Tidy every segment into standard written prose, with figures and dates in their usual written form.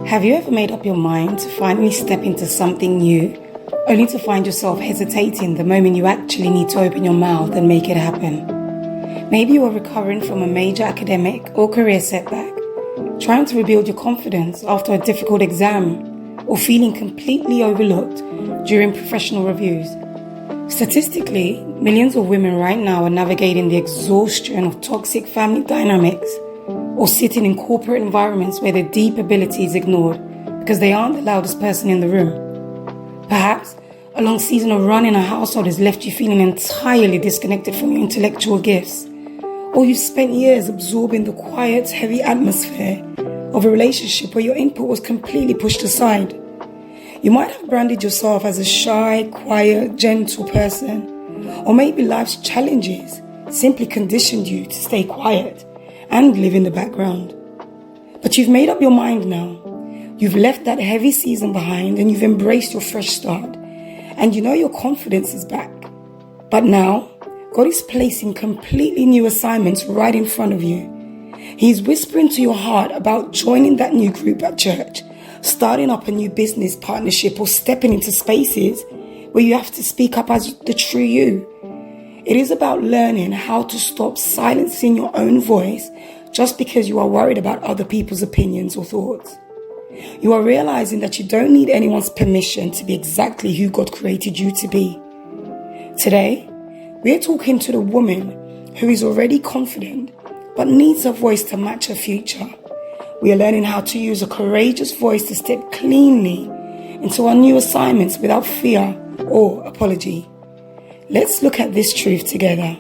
Have you ever made up your mind to finally step into something new, only to find yourself hesitating the moment you actually need to open your mouth and make it happen? Maybe you are recovering from a major academic or career setback, trying to rebuild your confidence after a difficult exam, or feeling completely overlooked during professional reviews. Statistically, millions of women right now are navigating the exhaustion of toxic family dynamics or sitting in corporate environments where their deep ability is ignored because they aren't the loudest person in the room. Perhaps a long season of running a household has left you feeling entirely disconnected from your intellectual gifts, or you've spent years absorbing the quiet, heavy atmosphere of a relationship where your input was completely pushed aside. You might have branded yourself as a shy, quiet, gentle person, or maybe life's challenges simply conditioned you to stay quiet and live in the background. But you've made up your mind now. You've left that heavy season behind and you've embraced your fresh start. And you know your confidence is back. But now, God is placing completely new assignments right in front of you. He's whispering to your heart about joining that new group at church, starting up a new business partnership, or stepping into spaces where you have to speak up as the true you. It is about learning how to stop silencing your own voice just because you are worried about other people's opinions or thoughts. You are realizing that you don't need anyone's permission to be exactly who God created you to be. Today, we are talking to the woman who is already confident but needs a voice to match her future. We are learning how to use a courageous voice to step cleanly into our new assignments without fear or apology. Let's look at this truth together.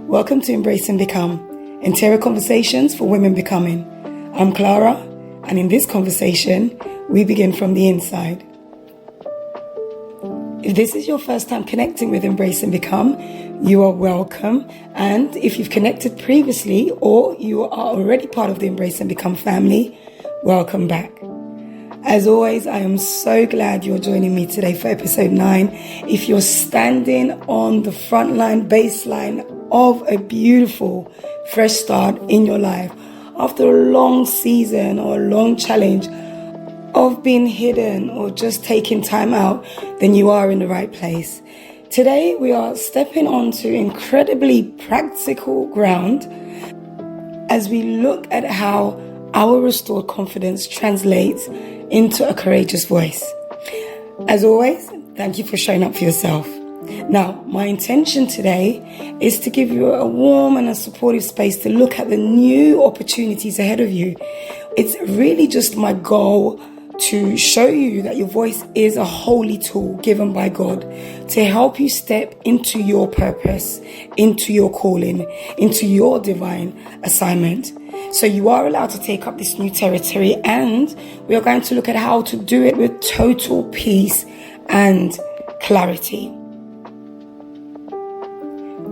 Welcome to Embrace and Become, interior conversations for women becoming. I'm Clara, and in this conversation, we begin from the inside. If this is your first time connecting with Embrace and Become, you are welcome. And if you've connected previously or you are already part of the Embrace and Become family, welcome back. As always, I am so glad you're joining me today for episode 9. If you're standing on the front line, baseline of a beautiful fresh start in your life, after a long season or a long challenge of being hidden or just taking time out, then you are in the right place. Today, we are stepping onto incredibly practical ground as we look at how our restored confidence translates into a courageous voice. As always, thank you for showing up for yourself. Now, my intention today is to give you a warm and a supportive space to look at the new opportunities ahead of you. It's really just my goal to show you that your voice is a holy tool given by God to help you step into your purpose, into your calling, into your divine assignment. So you are allowed to take up this new territory, and we are going to look at how to do it with total peace and clarity.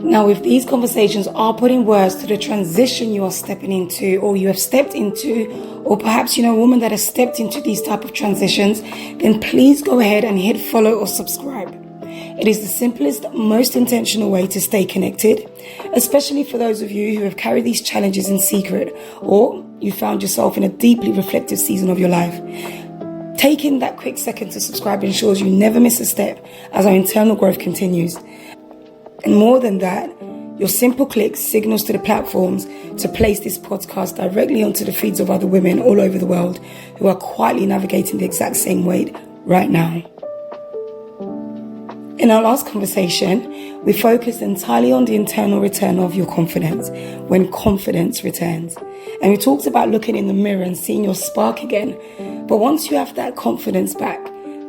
Now, if these conversations are putting words to the transition you are stepping into, or you have stepped into, or perhaps you know a woman that has stepped into these type of transitions, then please go ahead and hit follow or subscribe. It is the simplest, most intentional way to stay connected, especially for those of you who have carried these challenges in secret, or you found yourself in a deeply reflective season of your life. Taking that quick second to subscribe ensures you never miss a step as our internal growth continues. And more than that, your simple click signals to the platforms to place this podcast directly onto the feeds of other women all over the world who are quietly navigating the exact same weight right now. In our last conversation, we focused entirely on the internal return of your confidence, when confidence returns. And we talked about looking in the mirror and seeing your spark again. But once you have that confidence back,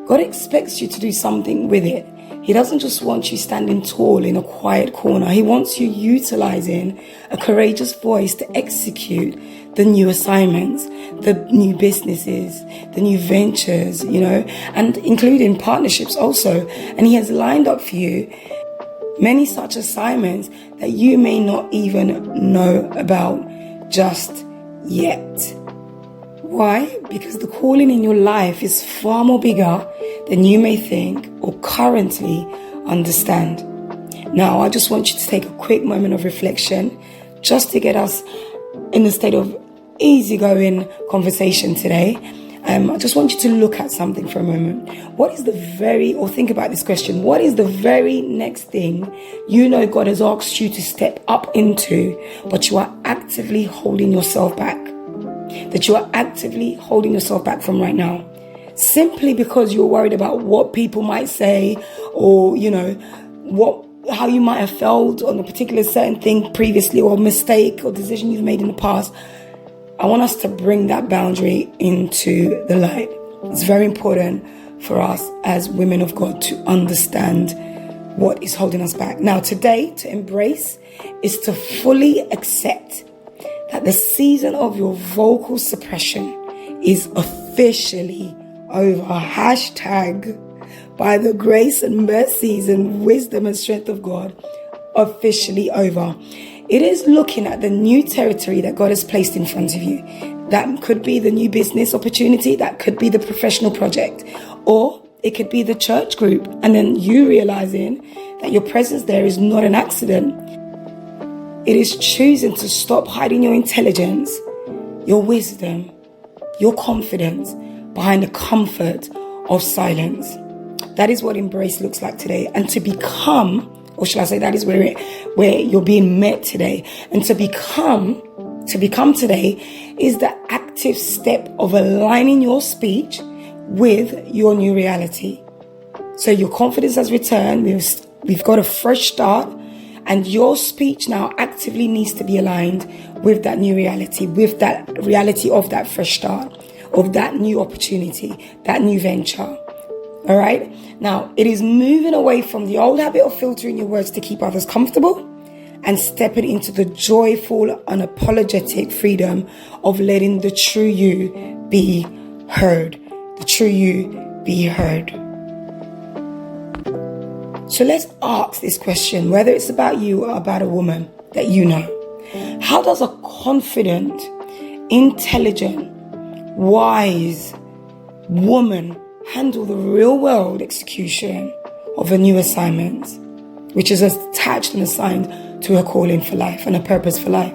God expects you to do something with it. He doesn't just want you standing tall in a quiet corner. He wants you utilizing a courageous voice to execute the new assignments, the new businesses, the new ventures, and including partnerships also. And He has lined up for you many such assignments that you may not even know about just yet. Why? Because the calling in your life is far more bigger than you may think or currently understand. Now, I just want you to take a quick moment of reflection just to get us in a state of easygoing conversation today. I just want you to look at something for a moment. Think about this question. What is the very next thing you know God has asked you to step up into, but you are actively holding yourself back? That you are actively holding yourself back from right now. Simply because you're worried about what people might say, or, how you might have felt on a particular certain thing previously, or mistake or decision you've made in the past. I want us to bring that boundary into the light. It's very important for us as women of God to understand what is holding us back. Now, today, to embrace is to fully accept that the season of your vocal suppression is officially over. Hashtag by the grace and mercies and wisdom and strength of God, officially over. It is looking at the new territory that God has placed in front of you. That could be the new business opportunity. That could be the professional project. Or it could be the church group. And then you realizing that your presence there is not an accident. It is choosing to stop hiding your intelligence, your wisdom, your confidence behind the comfort of silence. That is what embrace looks like today. And to become, or shall I say, that is where you're being met today. And to become today is the active step of aligning your speech with your new reality. So your confidence has returned. We've got a fresh start, and your speech now actively needs to be aligned with that new reality, with that reality of that fresh start, of that new opportunity, that new venture. All right. Now, it is moving away from the old habit of filtering your words to keep others comfortable and stepping into the joyful, unapologetic freedom of letting the true you be heard. The true you be heard. So let's ask this question, whether it's about you or about a woman that you know. How does a confident, intelligent, wise woman handle the real world execution of a new assignment, which is attached and assigned to her calling for life and a purpose for life?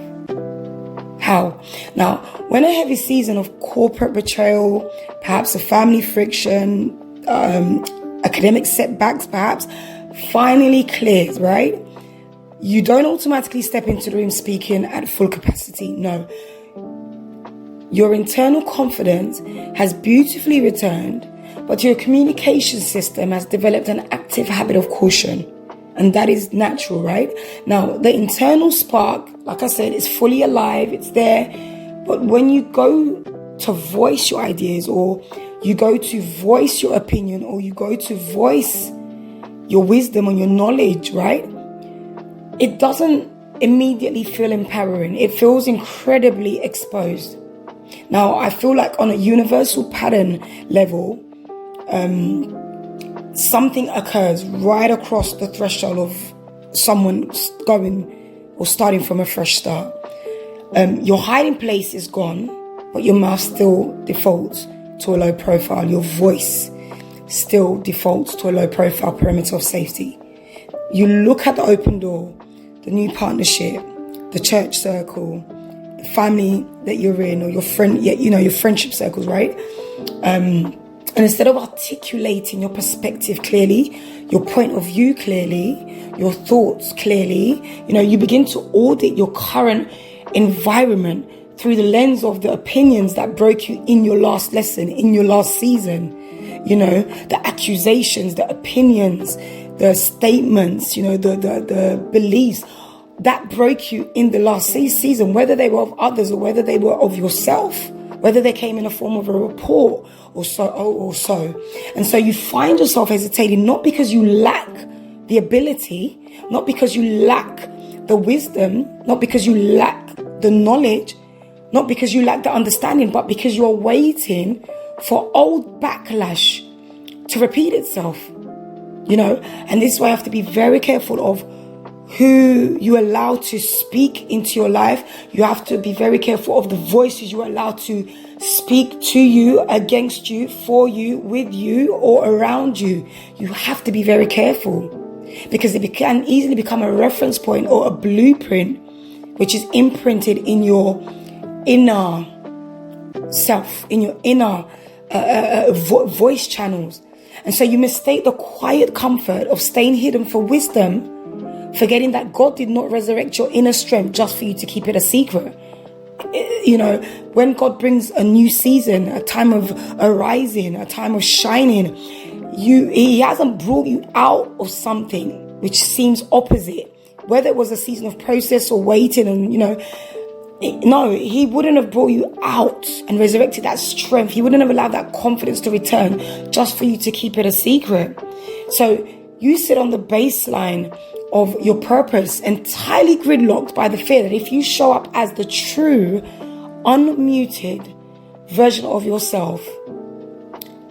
How? Now, when a heavy season of corporate betrayal, perhaps a family friction, academic setbacks perhaps, finally clears, right? You don't automatically step into the room speaking at full capacity. No. Your internal confidence has beautifully returned, but your communication system has developed an active habit of caution. And that is natural, right? Now, the internal spark, like I said, is fully alive. It's there. But when you go to voice your ideas, or you go to voice your opinion, or you go to voice your wisdom and your knowledge, right? It doesn't immediately feel empowering. It feels incredibly exposed. Now, I feel like on a universal pattern level, something occurs right across the threshold of someone going or starting from a fresh start. Your hiding place is gone, but your mouth still defaults to a low profile. Your voice still defaults to a low profile perimeter of safety. You look at the open door, the new partnership, the church circle, the family that you're in, or your friend, your friendship circles, right? And instead of articulating your perspective clearly, your point of view clearly, your thoughts clearly, you begin to audit your current environment through the lens of the opinions that broke you in your last lesson, in your last season. The accusations, the opinions, the statements, the beliefs that broke you in the last season, whether they were of others or whether they were of yourself, whether they came in the form of a report or so. And so you find yourself hesitating, not because you lack the ability, not because you lack the wisdom, not because you lack the knowledge, not because you lack the understanding, but because you are waiting for old backlash to repeat itself. And this is why you have to be very careful of who you allow to speak into your life. You have to be very careful of the voices you allow to speak to you, against you, for you, with you, or around you. You have to be very careful, because it can easily become a reference point or a blueprint which is imprinted in your inner self, in your inner voice channels. And so you mistake the quiet comfort of staying hidden for wisdom, forgetting that God did not resurrect your inner strength just for you to keep it a secret. You know, when God brings a new season, a time of arising, a time of shining, He hasn't brought you out of something which seems opposite. Whether it was a season of process or waiting, and no, He wouldn't have brought you out and resurrected that strength. He wouldn't have allowed that confidence to return just for you to keep it a secret. So you sit on the baseline of your purpose, entirely gridlocked by the fear that if you show up as the true, unmuted version of yourself,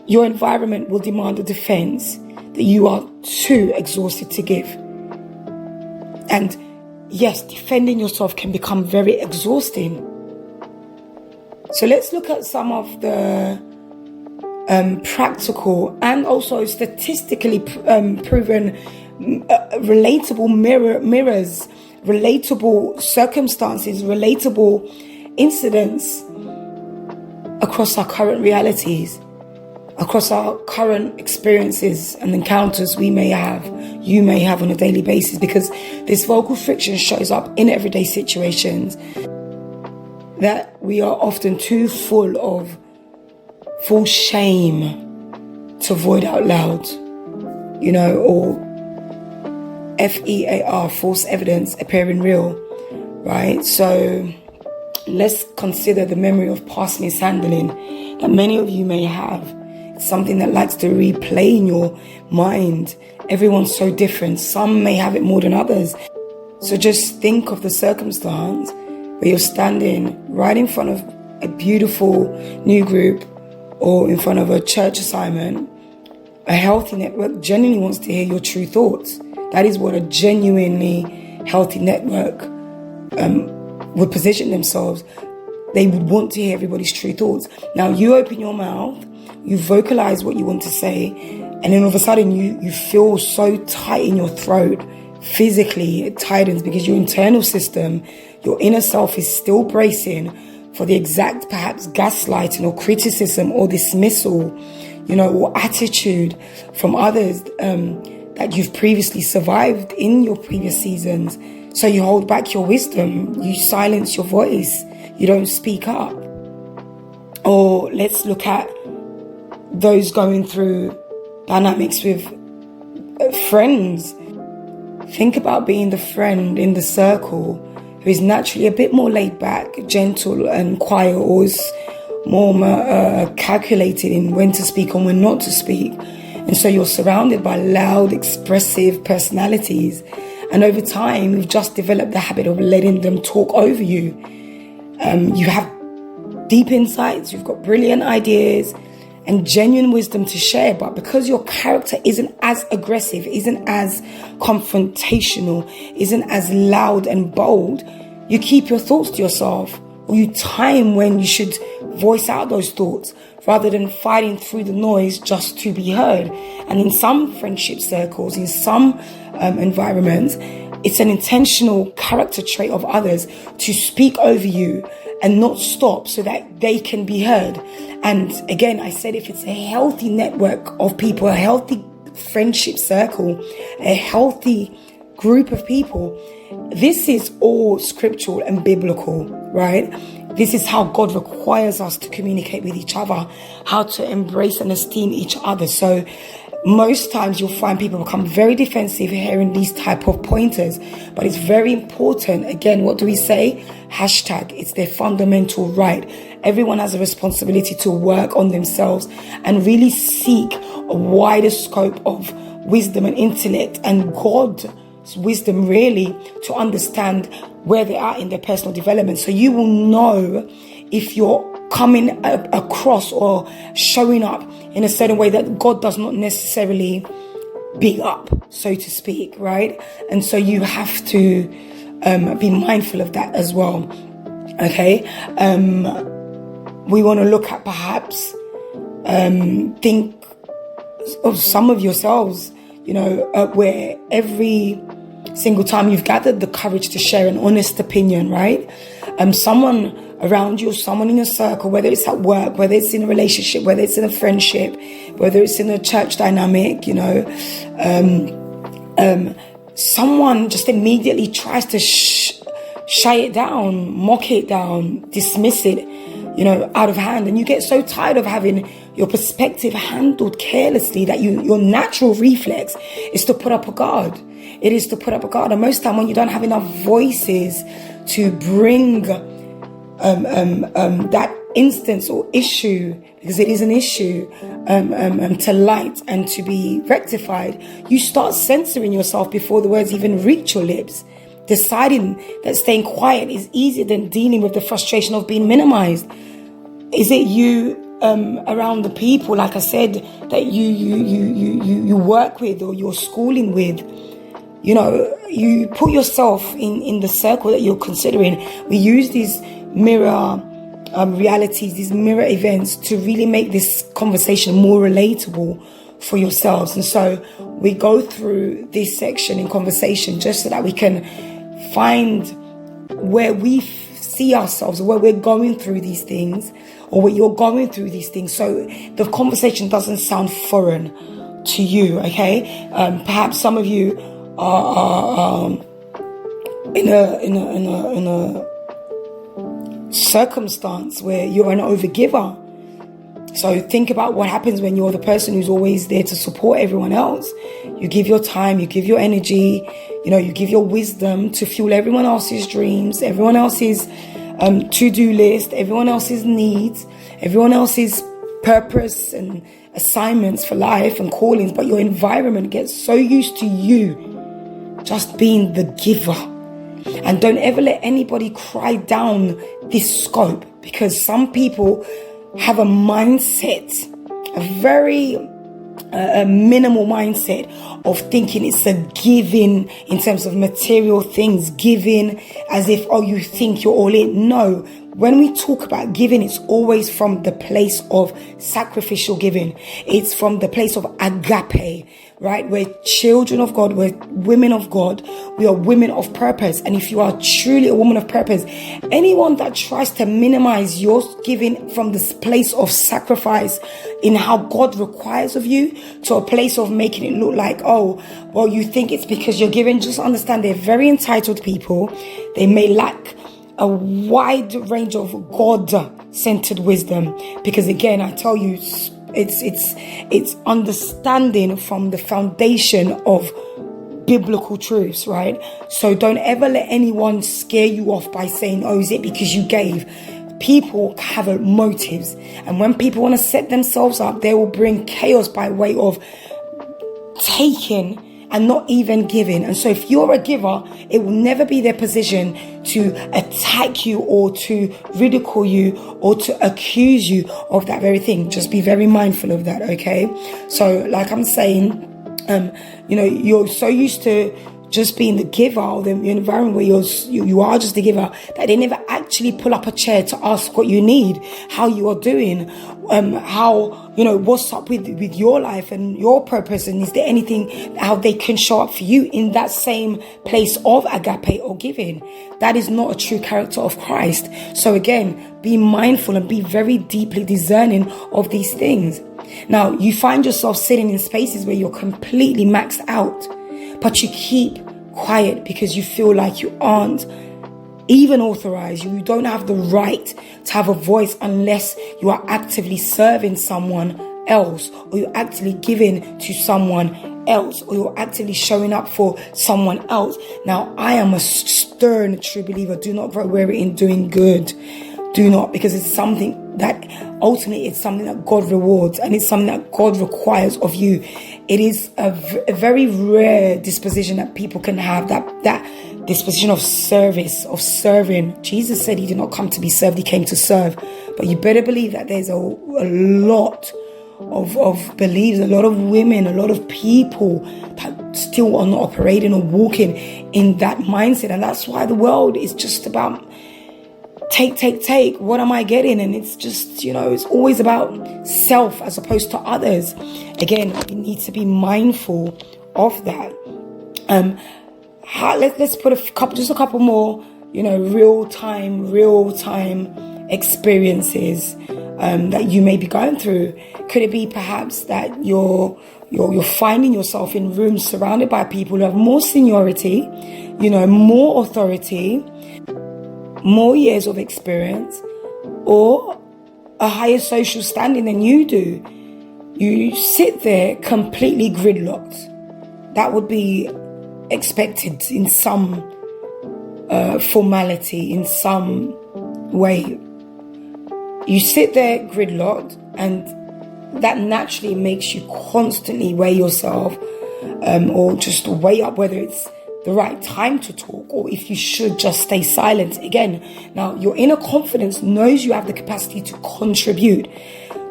your environment will demand a defense that you are too exhausted to give. And yes, defending yourself can become very exhausting. So let's look at some of the practical and also statistically proven relatable mirrors, relatable circumstances, relatable incidents across our current realities, across our current experiences and encounters you may have on a daily basis, because this vocal friction shows up in everyday situations that we are often too full of full shame to void out loud, or FEAR, false evidence appearing real, right? So let's consider the memory of past mishandling that many of you may have. It's something that likes to replay in your mind. Everyone's so different. Some may have it more than others. So just think of the circumstance where you're standing right in front of a beautiful new group or in front of a church assignment. A healthy network genuinely wants to hear your true thoughts. That is what a genuinely healthy network would position themselves. They would want to hear everybody's true thoughts. Now you open your mouth, you vocalize what you want to say, and then all of a sudden you feel so tight in your throat. Physically it tightens because your internal system, your inner self is still bracing for the exact perhaps gaslighting or criticism or dismissal, or attitude from others that you've previously survived in your previous seasons. So you hold back your wisdom, you silence your voice, you don't speak up. Or let's look at those going through dynamics with friends. Think about being the friend in the circle who is naturally a bit more laid back, gentle and quiet, or is more calculated in when to speak and when not to speak. And so you're surrounded by loud, expressive personalities. And over time, you've just developed the habit of letting them talk over you. You have deep insights, you've got brilliant ideas and genuine wisdom to share. But because your character isn't as aggressive, isn't as confrontational, isn't as loud and bold, you keep your thoughts to yourself, or you time when you should voice out those thoughts rather than fighting through the noise just to be heard. And in some friendship circles, in some environments, it's an intentional character trait of others to speak over you and not stop so that they can be heard. And again, I said, if it's a healthy network of people, a healthy friendship circle, a healthy group of people, this is all scriptural and biblical, right? This is how God requires us to communicate with each other, how to embrace and esteem each other. So most times you'll find people become very defensive hearing these type of pointers, but it's very important. Again, what do we say? Hashtag, it's their fundamental right. Everyone has a responsibility to work on themselves and really seek a wider scope of wisdom and intellect and God's wisdom, really, to understand where they are in their personal development. So you will know if you're coming across or showing up in a certain way that God does not necessarily big up, so to speak, right? And so you have to be mindful of that as well. Okay, we want to look at perhaps think of some of yourselves, where every single time you've gathered the courage to share an honest opinion, right? Someone around you, or someone in your circle, whether it's at work, whether it's in a relationship, whether it's in a friendship, whether it's in a church dynamic, someone just immediately tries to shy it down, mock it down, dismiss it, out of hand. And you get so tired of having your perspective handled carelessly that your natural reflex is to put up a guard. It is to put up a guard. And most of the time when you don't have enough voices to bring that instance or issue, because it is an issue, to light and to be rectified, you start censoring yourself before the words even reach your lips, deciding that staying quiet is easier than dealing with the frustration of being minimized. Is it you around the people, like I said, that you work with or you're schooling with? You put yourself in the circle that you're considering. We use these mirror realities, these mirror events, to really make this conversation more relatable for yourselves. And so we go through this section in conversation just so that we can find where we see ourselves, or where we're going through these things, or where you're going through these things, so the conversation doesn't sound foreign to you. Okay, perhaps some of you are in a circumstance where you're an overgiver. So think about what happens when you're the person who's always there to support everyone else. You give your time, you give your energy, you give your wisdom to fuel everyone else's dreams, everyone else's to-do list, everyone else's needs, everyone else's purpose and assignments for life and callings. But your environment gets so used to you just being the giver. And don't ever let anybody cry down this scope, because some people have a mindset, a very minimal mindset of thinking it's a giving in terms of material things, giving as if, you think you're all in. No, when we talk about giving, it's always from the place of sacrificial giving. It's from the place of agape, right? We're children of God. We're women of God. We are women of purpose. And if you are truly a woman of purpose, anyone that tries to minimize your giving from this place of sacrifice in how God requires of you to a place of making it look like, you think it's because you're giving, just understand they're very entitled people. They may lack a wide range of God-centered wisdom, because again, I tell you, it's understanding from the foundation of biblical truths, right? So don't ever let anyone scare you off by saying, is it because you gave? People have motives, and when people want to set themselves up, they will bring chaos by way of taking and not even giving. And so if you're a giver, it will never be their position to attack you or to ridicule you or to accuse you of that very thing. Just be very mindful of that, okay? So like I'm saying, you're so used to just being the giver, or the environment where you are just the giver, that they never actually pull up a chair to ask what you need, how you are doing, what's up with your life and your purpose, and is there anything how they can show up for you in that same place of agape or giving. That is not a true character of Christ. So again, be mindful and be very deeply discerning of these things. Now, you find yourself sitting in spaces where you're completely maxed out, but you keep quiet because you feel like you aren't even authorized. You don't have the right to have a voice unless you are actively serving someone else, or you're actually giving to someone else, or you're actively showing up for someone else. Now, I am a stern true believer. Do not grow weary in doing good. Do not, because it's something that ultimately it's something that God rewards, and it's something that God requires of you. It is a very rare disposition that people can have, that disposition of service, of serving. Jesus said he did not come to be served, he came to serve. But you better believe that there's a lot of believers, a lot of women, a lot of people that still are not operating or walking in that mindset. And that's why the world is just about take. What am I getting? And it's just, it's always about self as opposed to others. Again, we need to be mindful of that. Let's put a couple more, real time experiences that you may be going through? Could it be perhaps that you're finding yourself in rooms surrounded by people who have more seniority, more authority, more years of experience, or a higher social standing than you do? You sit there completely gridlocked. That would be expected in some formality, in some way. You sit there gridlocked, and that naturally makes you constantly weigh yourself, or just weigh up whether it's the right time to talk or if you should just stay silent. Again, now your inner confidence knows you have the capacity to contribute,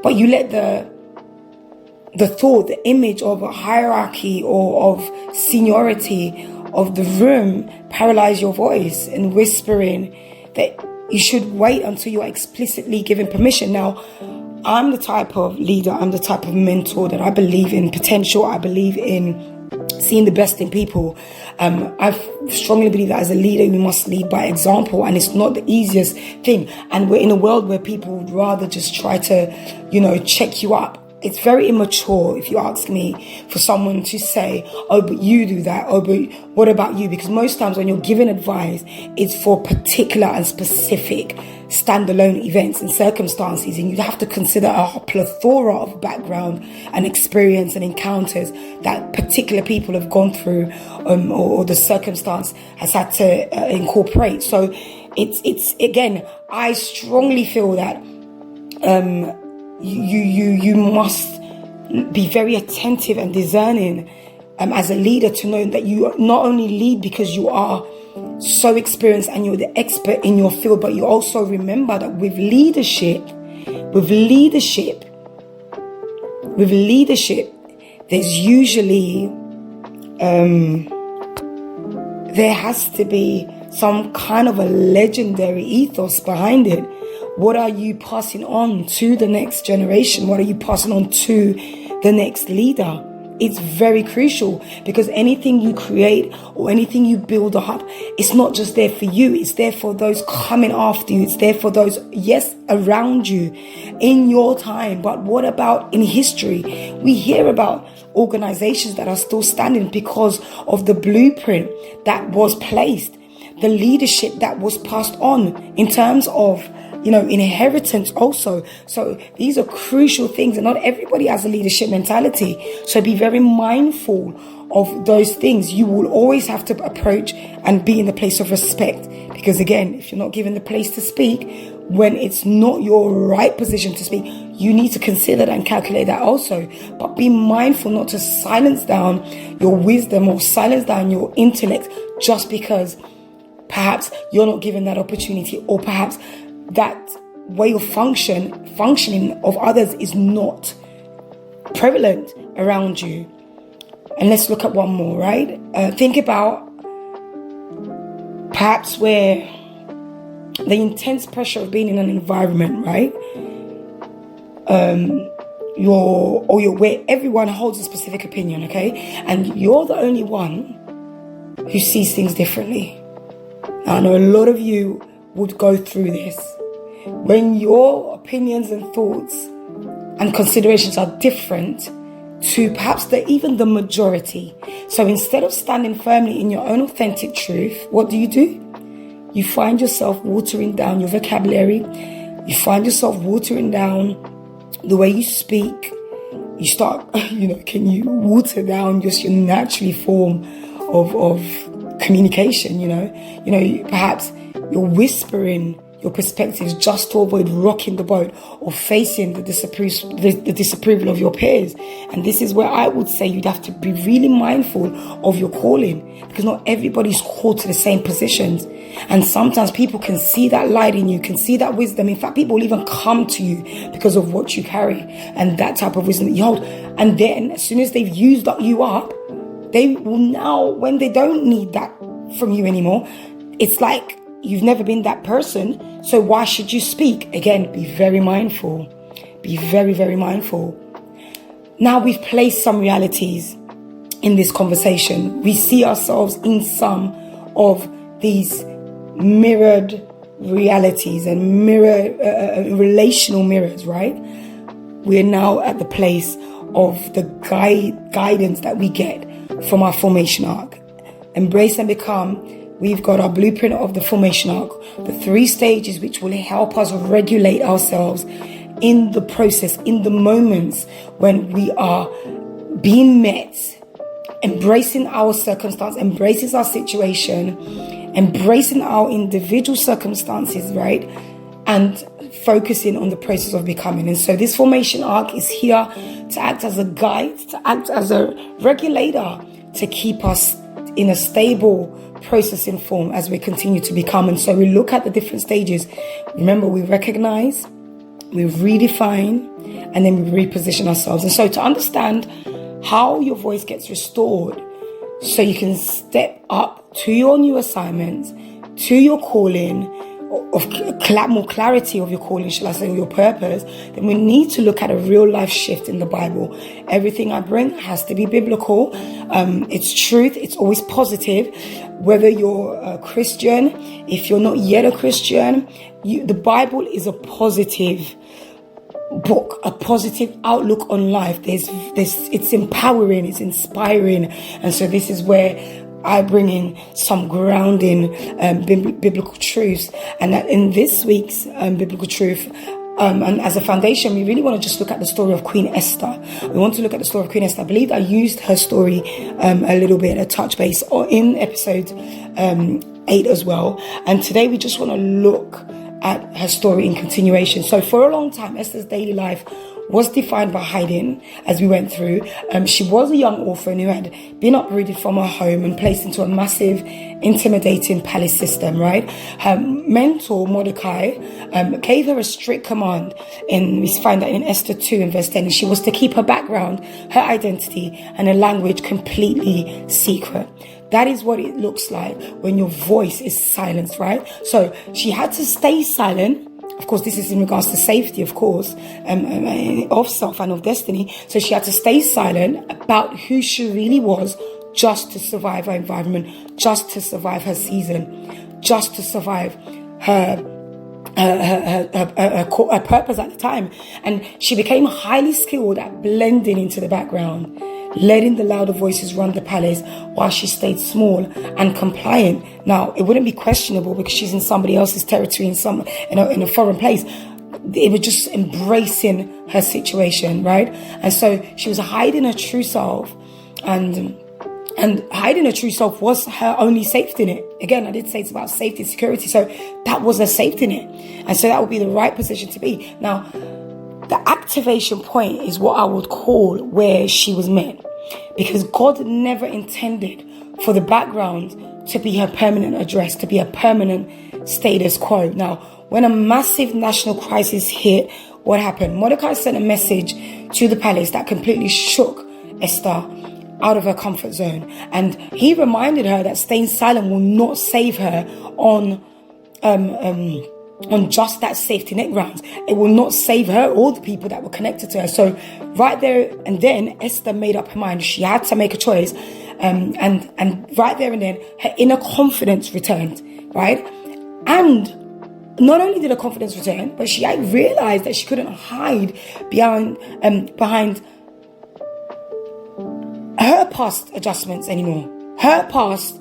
but you let the thought, the image of a hierarchy or of seniority of the room paralyze your voice and whispering that you should wait until you're explicitly given permission. Now, I'm the type of leader, I'm the type of mentor that I believe in potential. I believe in seeing the best in people. I strongly believe that as a leader, you must lead by example, and it's not the easiest thing. And we're in a world where people would rather just try to, check you up. It's very immature, if you ask me, for someone to say, oh, but you do that. Oh, but what about you? Because most times when you're giving advice, it's for particular and specific standalone events and circumstances. And you have to consider a plethora of background and experience and encounters that particular people have gone through, or the circumstance has had to incorporate. So it's again, I strongly feel that you must be very attentive and discerning as a leader to know that you not only lead because you are so experienced and you're the expert in your field, but you also remember that with leadership, there's usually there has to be some kind of a legendary ethos behind it. What are you passing on to the next generation? What are you passing on to the next leader? It's very crucial, because anything you create or anything you build up, it's not just there for you. It's there for those coming after you. It's there for those, yes, around you in your time. But what about in history? We hear about organizations that are still standing because of the blueprint that was placed, the leadership that was passed on in terms of inheritance also. So these are crucial things, and not everybody has a leadership mentality. So be very mindful of those things. You will always have to approach and be in the place of respect, because again, if you're not given the place to speak, when it's not your right position to speak, you need to consider that and calculate that also. But be mindful not to silence down your wisdom or silence down your intellect just because perhaps you're not given that opportunity, or perhaps that way of functioning of others is not prevalent around you. And let's look at one more, right? Think about perhaps where the intense pressure of being in an environment, right? Where everyone holds a specific opinion, okay? And you're the only one who sees things differently. Now, I know a lot of you would go through this. When your opinions and thoughts and considerations are different to perhaps even the majority. So instead of standing firmly in your own authentic truth, what do? You find yourself watering down your vocabulary. You find yourself watering down the way you speak. You start, can you water down just your naturally form of communication, perhaps you're whispering your perspectives just to avoid rocking the boat or facing the disapproval of your peers. And this is where I would say you'd have to be really mindful of your calling, because not everybody's called to the same positions. And sometimes people can see that light in you, can see that wisdom. In fact, people will even come to you because of what you carry and that type of wisdom that you hold. And then as soon as they've used you up, they will now, when they don't need that from you anymore, it's like you've never been that person, so why should you speak? Again, be very mindful. Be very, very mindful. Now we've placed some realities in this conversation. We see ourselves in some of these mirrored realities and relational mirrors, right? We're now at the place of the guidance that we get from our formation arc. Embrace and become. We've got our blueprint of the formation arc, the 3 stages which will help us regulate ourselves in the process, in the moments when we are being met, embracing our circumstance, embracing our situation, embracing our individual circumstances, right? And focusing on the process of becoming. And so this formation arc is here to act as a guide, to act as a regulator, to keep us in a stable processing form as we continue to become. And so we look at the different stages. Remember, we recognize, we redefine, and then we reposition ourselves. And so to understand how your voice gets restored so you can step up to your new assignments, to your calling, of more clarity of your calling, shall I say, your purpose, then we need to look at a real life shift in the Bible. Everything I bring has to be biblical. It's truth. It's always positive. Whether you're a Christian, if you're not yet a Christian, the Bible is a positive book, a positive outlook on life. It's empowering, it's inspiring. And so this is where I bring in some grounding biblical truths. And that in this week's biblical truth, and as a foundation, we really want to just look at the story of Queen Esther. We want to look at the story of Queen Esther. I believe I used her story a little bit, a touch base, or in episode 8 as well. And today we just want to look at her story in continuation. So for a long time, Esther's daily life was defined by hiding, as we went through. She was a young orphan who had been uprooted from her home and placed into a massive, intimidating palace system, right? Her mentor, Mordecai, gave her a strict command, and we find that in Esther 2 in verse 10, and she was to keep her background, her identity, and her language completely secret. That is what it looks like when your voice is silenced, right? So she had to stay silent. Of course, this is in regards to safety, of course, of self and of destiny. So she had to stay silent about who she really was, just to survive her environment, just to survive her season, just to survive her purpose at the time. And she became highly skilled at blending into the background, letting the louder voices run the palace while she stayed small and compliant. Now, it wouldn't be questionable because she's in somebody else's territory, in a foreign place. It was just embracing her situation, right? And so she was hiding her true self, and hiding her true self was her only safety net. Again, I did say it's about safety and security, so that was her safety net. And so that would be the right position to be. Now, the activation point is what I would call where she was met, because God never intended for the background to be her permanent address, to be a permanent status quo. Now, when a massive national crisis hit, what happened? Mordecai sent a message to the palace that completely shook Esther out of her comfort zone. And he reminded her that staying silent will not save her on just that safety net grounds. It will not save her or the people that were connected to her. So right there and then, Esther made up her mind. She had to make a choice. And right there and then, her inner confidence returned, right? And not only did her confidence return, but she had realized that she couldn't hide behind her past adjustments anymore. Her past,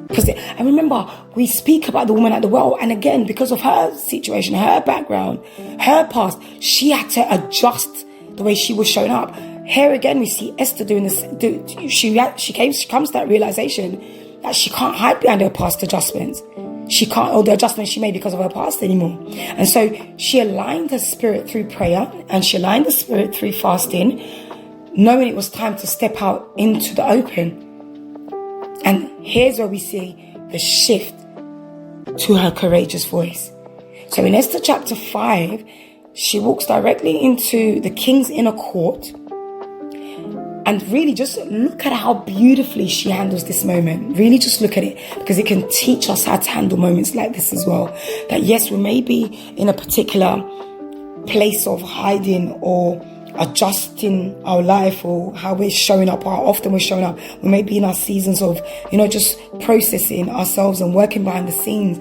because I remember we speak about the woman at the well, and again, because of her situation, her background, her past, she had to adjust the way she was showing up. Here again, we see Esther doing this. She comes to that realization that she can't hide behind her past adjustments. She can't, or the adjustments she made because of her past anymore. And so she aligned her spirit through prayer, and she aligned the spirit through fasting, knowing it was time to step out into the open. And here's where we see the shift to her courageous voice. So in Esther chapter 5, she walks directly into the king's inner court. And really just look at how beautifully she handles this moment. Really just look at it, because it can teach us how to handle moments like this as well. That yes, we may be in a particular place of hiding or adjusting our life or how we're showing up, how often we're showing up. We may be in our seasons of, just processing ourselves and working behind the scenes,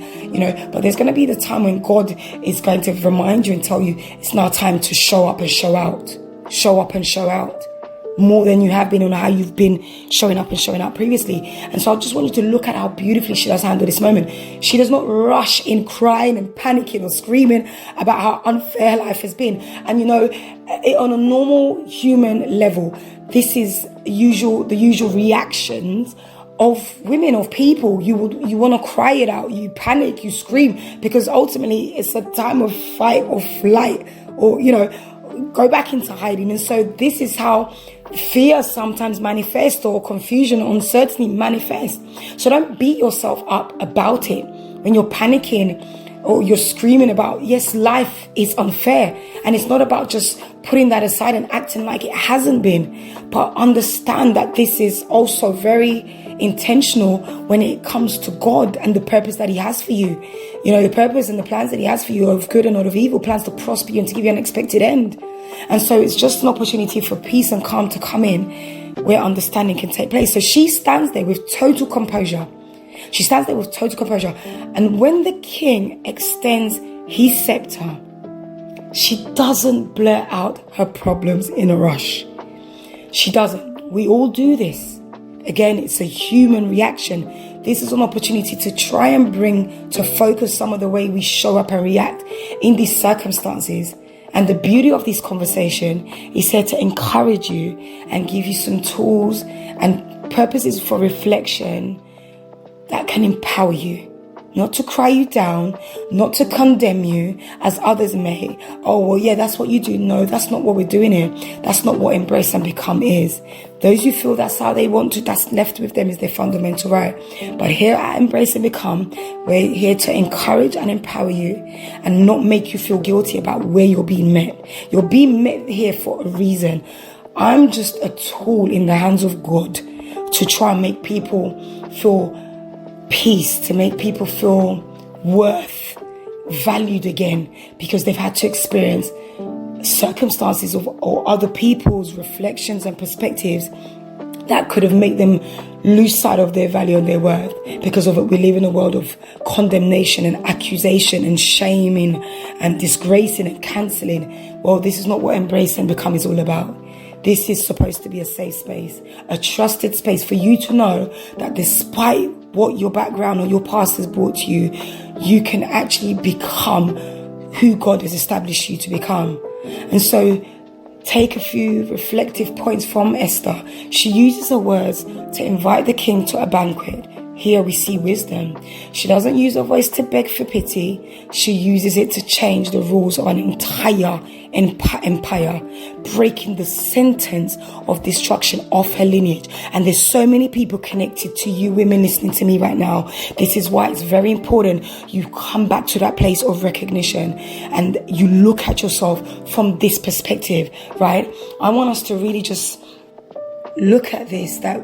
but there's going to be the time when God is going to remind you and tell you it's now time to show up and show out. Show up and show out more than you have been and how you've been showing up and showing out previously. And so I just want you to look at how beautifully she does handle this moment. She does not rush in crying and panicking or screaming about how unfair life has been. And on a normal human level, this is the usual reactions of women, of people. You want to cry it out, you panic, you scream, because ultimately it's a time of fight or flight, or go back into hiding. And so this is how fear sometimes manifests, or confusion or uncertainty manifests. So don't beat yourself up about it when you're panicking or you're screaming about, yes, life is unfair. And it's not about just putting that aside and acting like it hasn't been, but understand that this is also very intentional when it comes to God and the purpose that He has for you. The purpose and the plans that He has for you are of good and not of evil, plans to prosper you and to give you an expected end. And so it's just an opportunity for peace and calm to come in where understanding can take place. So she stands there with total composure. And when the king extends his scepter, she doesn't blurt out her problems in a rush. She doesn't. We all do this. Again, it's a human reaction. This is an opportunity to try and bring to focus some of the way we show up and react in these circumstances. And the beauty of this conversation is here to encourage you and give you some tools and purposes for reflection that can empower you. Not to cry you down, not to condemn you as others may. Oh, well, yeah, that's what you do. No, that's not what we're doing here. That's not what embrace and become is. Those who feel that's how they want to, that's left with them, is their fundamental right. But here at Embrace and Become, we're here to encourage and empower you and not make you feel guilty about where you're being met. You're being met here for a reason. I'm just a tool in the hands of God to try and make people feel peace, to make people feel worth, valued again, because they've had to experience circumstances or other people's reflections and perspectives that could have made them lose sight of their value and their worth. Because of it, we live in a world of condemnation and accusation and shaming and disgracing and cancelling. Well, this is not what Embrace and Become is all about. This is supposed to be a safe space, a trusted space for you to know that despite what your background or your past has brought to you, you can actually become who God has established you to become. And so take a few reflective points from Esther. She uses her words to invite the king to a banquet. Here we see wisdom. She doesn't use her voice to beg for pity. She uses it to change the rules of an entire empire, breaking the sentence of destruction of her lineage. And there's so many people connected to you women listening to me right now. This is why it's very important you come back to that place of recognition and you look at yourself from this perspective, right? I want us to really just look at this, that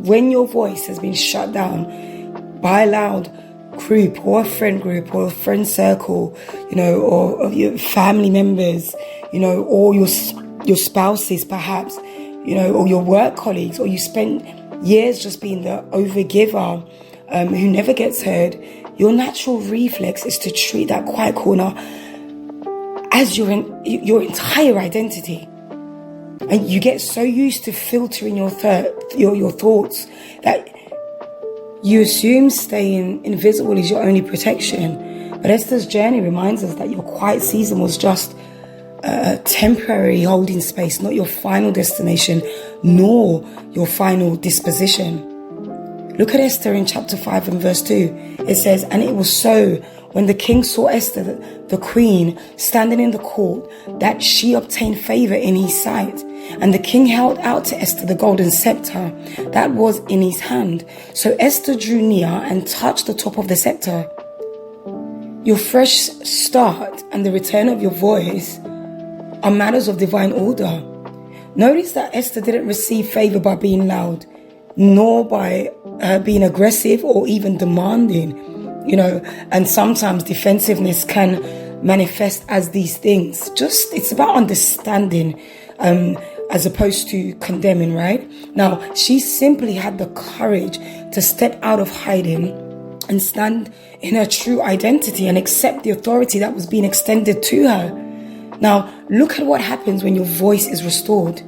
when your voice has been shut down by a loud group or a friend group or a friend circle, or your family members, or your spouses perhaps, or your work colleagues, or you spent years just being the overgiver who never gets heard, your natural reflex is to treat that quiet corner as your entire identity. And you get so used to filtering your thoughts that you assume staying invisible is your only protection. But Esther's journey reminds us that your quiet season was just a temporary holding space, not your final destination, nor your final disposition. Look at Esther in chapter 5 and verse 2. It says, "And it was so, when the king saw Esther, the queen, standing in the court, that she obtained favor in his sight. And the king held out to Esther the golden scepter that was in his hand. So Esther drew near and touched the top of the scepter." Your fresh start and the return of your voice are matters of divine order. Notice that Esther didn't receive favor by being loud, nor by being aggressive or even demanding. And sometimes defensiveness can manifest as these things. It's about understanding, as opposed to condemning, right? Now, she simply had the courage to step out of hiding and stand in her true identity and accept the authority that was being extended to her. Now, look at what happens when your voice is restored.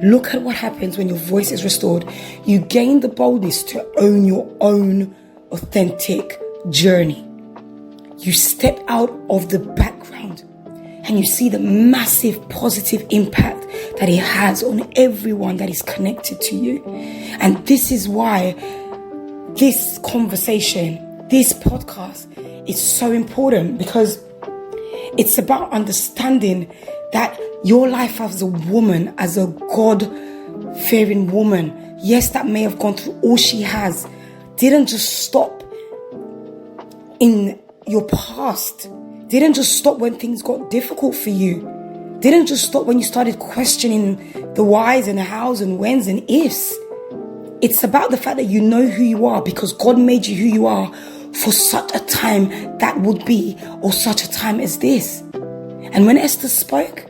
Look at what happens when your voice is restored. You gain the boldness to own your own authentic journey. You step out of the background and you see the massive positive impact that it has on everyone that is connected to you. And this is why this conversation, this podcast is so important, because it's about understanding that your life as a woman, as a God-fearing woman, yes, that may have gone through all she has, didn't just stop in your past, didn't just stop when things got difficult for you, didn't just stop when you started questioning the whys and the hows and whens and ifs. It's about the fact that you know who you are, because God made you who you are for such a time that would be, or such a time as this. And when Esther spoke,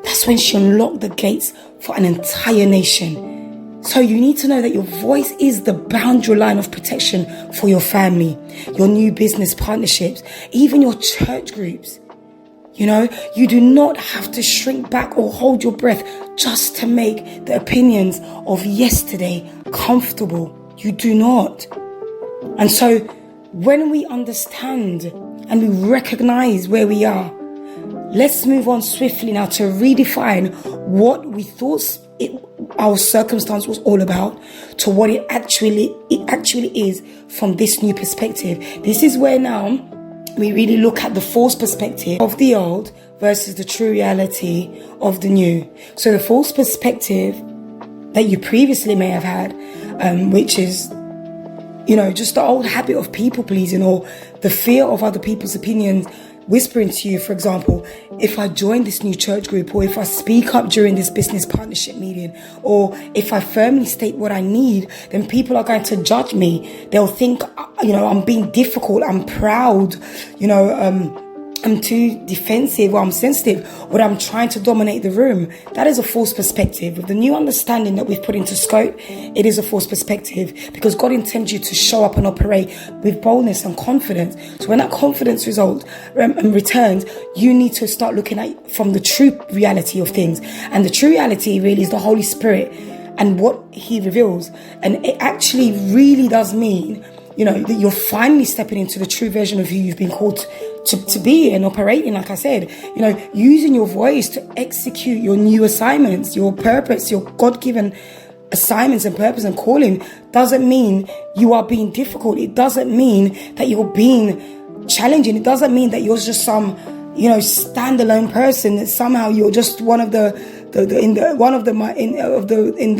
that's when she unlocked the gates for an entire nation. So you need to know that your voice is the boundary line of protection for your family, your new business partnerships, even your church groups. You know, you do not have to shrink back or hold your breath just to make the opinions of yesterday comfortable. You do not. And so when we understand and we recognize where we are, let's move on swiftly now to redefine what we thought our circumstance was all about to what it actually is from this new perspective. This is where now we really look at the false perspective of the old versus the true reality of the new. So the false perspective that you previously may have had, which is, just the old habit of people pleasing, or the fear of other people's opinions whispering to you, for example, if I join this new church group, or if I speak up during this business partnership meeting, or if I firmly state what I need, then people are going to judge me. They'll think, I'm being difficult, I'm proud, I'm too defensive, or I'm sensitive, or I'm trying to dominate the room. That is a false perspective. With the new understanding that we've put into scope, it is a false perspective, because God intends you to show up and operate with boldness and confidence. So when that confidence returns, you need to start looking at from the true reality of things. And the true reality really is the Holy Spirit and what He reveals. And it actually really does mean, that you're finally stepping into the true version of who you've been called to be and operating, like I said, using your voice to execute your new assignments, your purpose, your God-given assignments and purpose and calling. Doesn't mean you are being difficult. It doesn't mean that you're being challenging. It doesn't mean that you're just some, standalone person, that somehow you're just one of the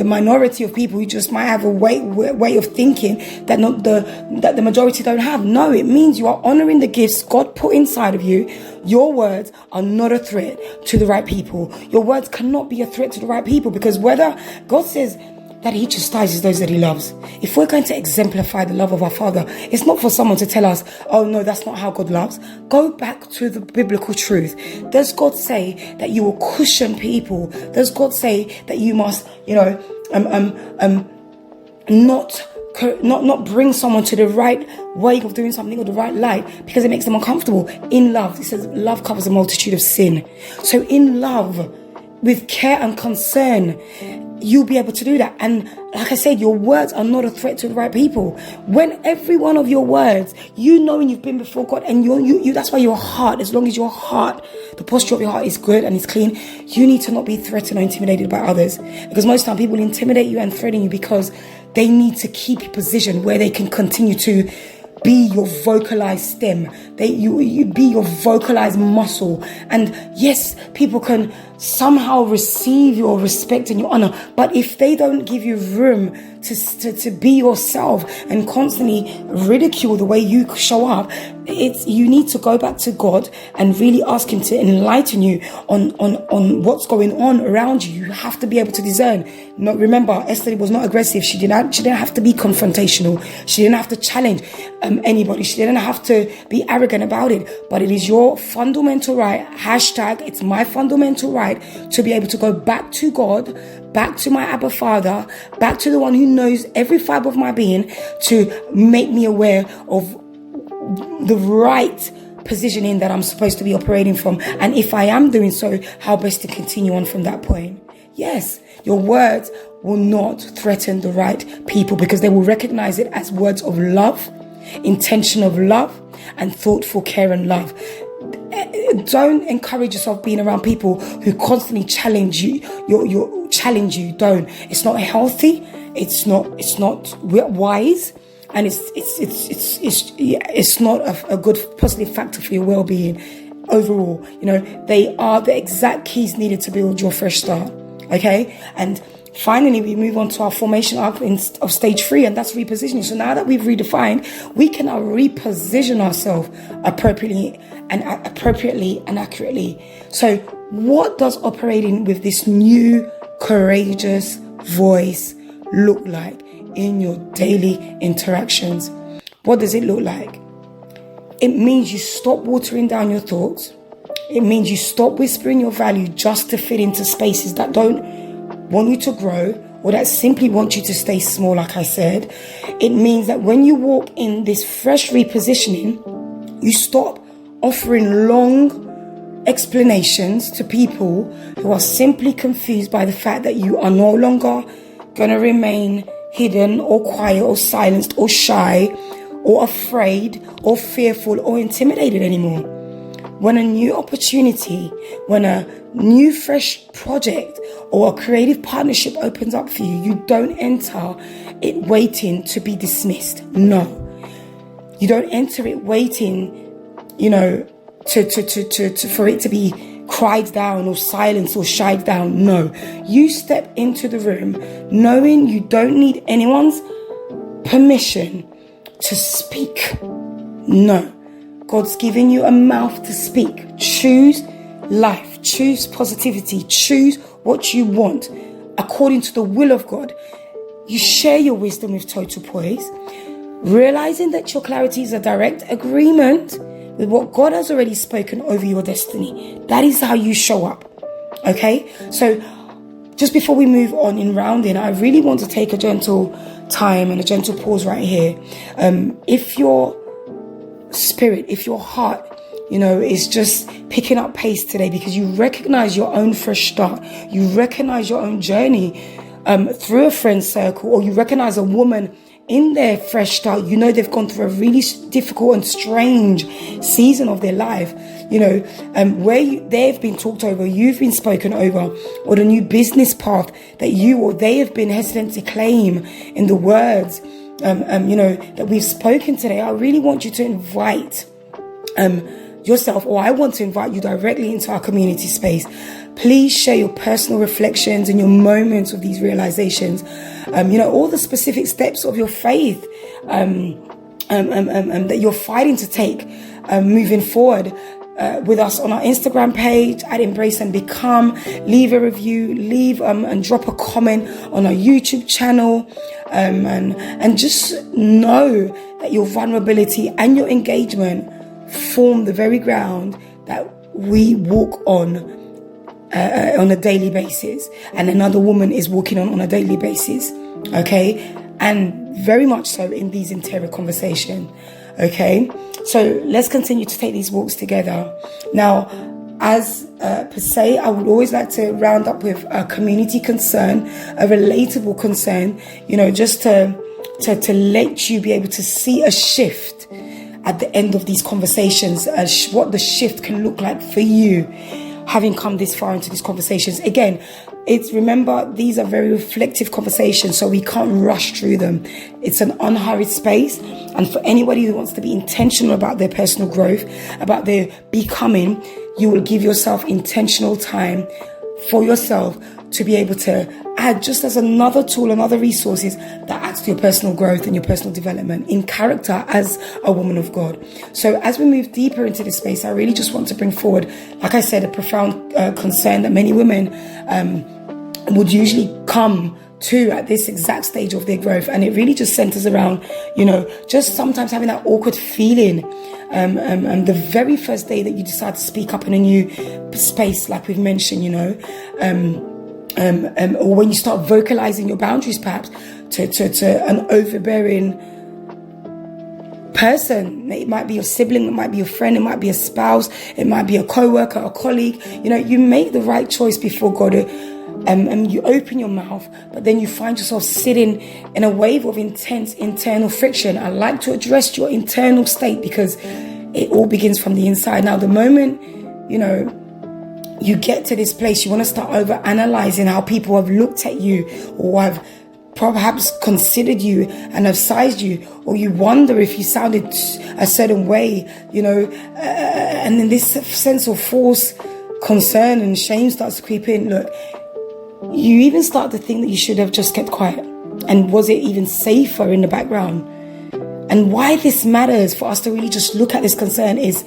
minority of people who just might have a way of thinking that the majority don't have. No, it means you are honoring the gifts God put inside of you. Your words are not a threat to the right people. Your words cannot be a threat to the right people, because whether God says that He chastises those that He loves, if we're going to exemplify the love of our Father, it's not for someone to tell us, oh no, that's not how God loves. Go back to the biblical truth. Does God say that you will cushion people? Does God say that you must, not bring someone to the right way of doing something or the right light because it makes them uncomfortable? In love, it says love covers a multitude of sin. So in love, with care and concern, you'll be able to do that. And like I said, your words are not a threat to the right people. When every one of your words, knowing you've been before God, and you that's why your heart, as long as your heart, the posture of your heart is good and is clean, you need to not be threatened or intimidated by others. Because most of the time people intimidate you and threaten you because they need to keep you positioned where they can continue to be your vocalized stem. You be your vocalized muscle. And yes, people can somehow receive your respect and your honor. But if they don't give you room to be yourself and constantly ridicule the way you show up, you need to go back to God and really ask him to enlighten you on what's going on around you. You have to be able to discern. No, remember, Esther was not aggressive. She didn't have to be confrontational. She didn't have to challenge anybody. She didn't have to be arrogant about it. But it is your fundamental right, it's my fundamental right, to be able to go back to God, back to my Abba Father, back to the one who knows every fiber of my being, to make me aware of the right positioning that I'm supposed to be operating from. And if I am doing so, how best to continue on from that point. Yes, your words will not threaten the right people, because they will recognize it as words of love, intention of love, and thoughtful care and love. Don't encourage yourself being around people who constantly challenge you. Don't. It's not healthy. It's not wise, and it's not a good positive factor for your well-being overall. They are the exact keys needed to build your fresh start. Okay, and finally, we move on to our formation arc of stage 3, and that's repositioning. So now that we've redefined, we can now reposition ourselves appropriately and accurately. So what does operating with this new courageous voice look like in your daily interactions? What does it look like? It means you stop watering down your thoughts. It means you stop whispering your value just to fit into spaces that don't want you to grow, or that simply want you to stay small, like I said. It means that when you walk in this fresh repositioning, you stop offering long explanations to people who are simply confused by the fact that you are no longer going to remain hidden or quiet or silenced or shy or afraid or fearful or intimidated anymore. When a new opportunity, when a new fresh project or a creative partnership opens up for you, you don't enter it waiting to be dismissed. No. You don't enter it waiting, for it to be cried down or silenced or shied down. No. You step into the room knowing you don't need anyone's permission to speak. No. God's giving you a mouth to speak. Choose life. Choose positivity. Choose what you want according to the will of God. You share your wisdom with total poise, realizing that your clarity is a direct agreement with what God has already spoken over your destiny. That is how you show up. Okay? So just before we move on in rounding, I really want to take a gentle time and a gentle pause right here. If your spirit, if your heart, is just picking up pace today because you recognize your own fresh start, you recognize your own journey through a friend's circle, or you recognize a woman in their fresh start, they've gone through a really difficult and strange season of their life, where they've been talked over, you've been spoken over, or the new business path that you or they have been hesitant to claim in the words that we've spoken today. I really want you to invite yourself, or I want to invite you directly into our community space. Please share your personal reflections and your moments of these realizations. All the specific steps of your faith that you're fighting to take moving forward with us on our Instagram page at Embrace and Become. Leave a review, leave and drop a comment on our YouTube channel, and just know that your vulnerability and your engagement form the very ground that we walk on a daily basis, and another woman is walking on a daily basis. Okay, and very much so in these interior conversations. Okay, so let's continue to take these walks together. Now, as per se, I would always like to round up with a community concern, a relatable concern, just to let you be able to see a shift at the end of these conversations, what the shift can look like for you, having come this far into these conversations. Again, remember, these are very reflective conversations, so we can't rush through them. It's an unhurried space, and for anybody who wants to be intentional about their personal growth, about their becoming, you will give yourself intentional time for yourself to be able to add just as another tool, another resources that adds to your personal growth and your personal development in character as a woman of God. So as we move deeper into this space, I really just want to bring forward, like I said, a profound concern that many women would usually come to at this exact stage of their growth. And it really just centers around, just sometimes having that awkward feeling. The very first day that you decide to speak up in a new space, like we've mentioned, or when you start vocalizing your boundaries, perhaps to an overbearing person. It might be your sibling, it might be your friend, it might be a spouse, it might be a co-worker, a colleague. You make the right choice before God, and you open your mouth, but then you find yourself sitting in a wave of intense internal friction. I like to address your internal state because it all begins from the inside. Now, the moment, you get to this place, you want to start over analyzing how people have looked at you or have perhaps considered you and have sized you, or you wonder if you sounded a certain way, and then this sense of false concern and shame starts to creep in. Look, you even start to think that you should have just kept quiet. And was it even safer in the background? And why this matters for us to really just look at this concern is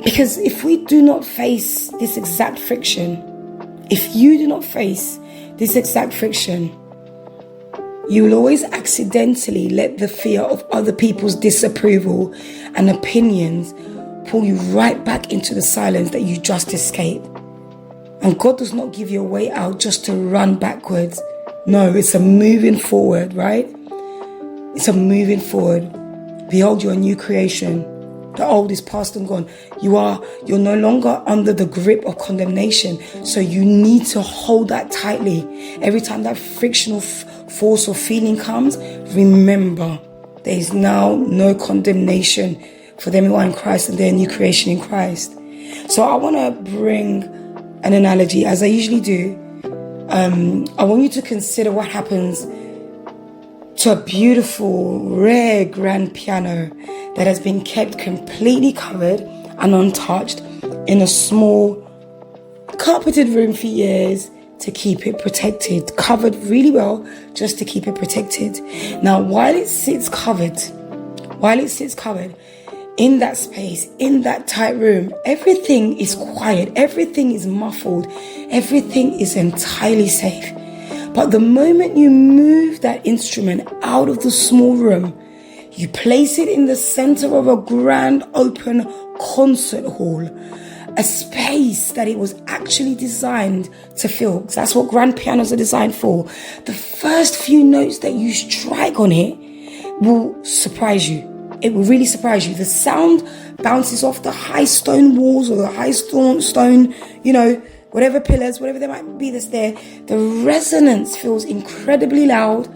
because if we do not face this exact friction, if you do not face this exact friction, you will always accidentally let the fear of other people's disapproval and opinions pull you right back into the silence that you just escaped. And God does not give you a way out just to run backwards. No, it's a moving forward, right? It's a moving forward. Behold, you're a new creation. The old is past and gone. You're no longer under the grip of condemnation. So you need to hold that tightly. Every time that frictional force or feeling comes, remember, there is now no condemnation for them who are in Christ and they're a new creation in Christ. So I want to bring an analogy, as I usually do. I want you to consider what happens to a beautiful, rare grand piano that has been kept completely covered and untouched in a small, carpeted room for years to keep it protected, covered really well just to keep it protected. Now, while it sits covered in that space, in that tight room, everything is quiet, everything is muffled, everything is entirely safe. But the moment you move that instrument out of the small room, you place it in the center of a grand open concert hall, a space that it was actually designed to fill. That's what grand pianos are designed for. The first few notes that you strike on it will surprise you. It will really surprise you. The sound bounces off the high stone walls or the high stone, whatever pillars, whatever there might be that's there. The resonance feels incredibly loud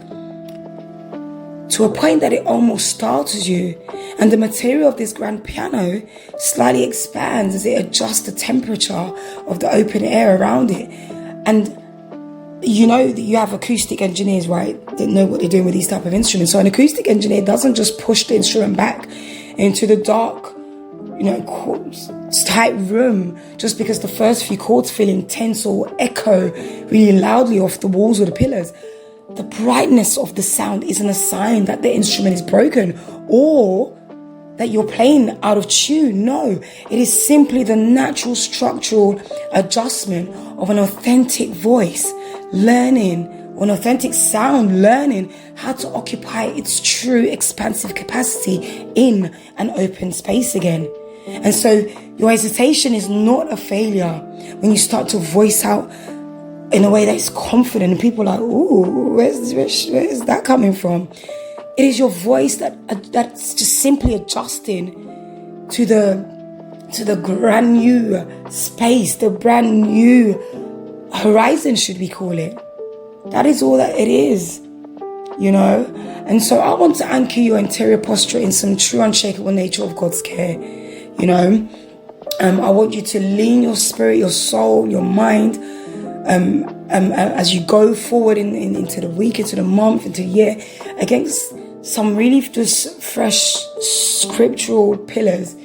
to a point that it almost startles you. And the material of this grand piano slightly expands as it adjusts the temperature of the open air around it. And you know that you have acoustic engineers, right, that know what they're doing with these type of instruments. So an acoustic engineer doesn't just push the instrument back into the dark, tight room just because the first few chords feel intense or echo really loudly off the walls or the pillars. The brightness of the sound isn't a sign that the instrument is broken or that you're playing out of tune. No, it is simply the natural structural adjustment of an authentic voice, learning an authentic sound, learning how to occupy its true expansive capacity in an open space again. And so your hesitation is not a failure when you start to voice out in a way that is confident and people are like, ooh, where's that coming from? It is your voice that's just simply adjusting to the brand new space, the brand new horizon, should we call it. That is all that it is, And so I want to anchor your interior posture in some true unshakable nature of God's care, I want you to lean your spirit, your soul, your mind, as you go forward into the week, into the month, into the year, against some really just fresh scriptural pillars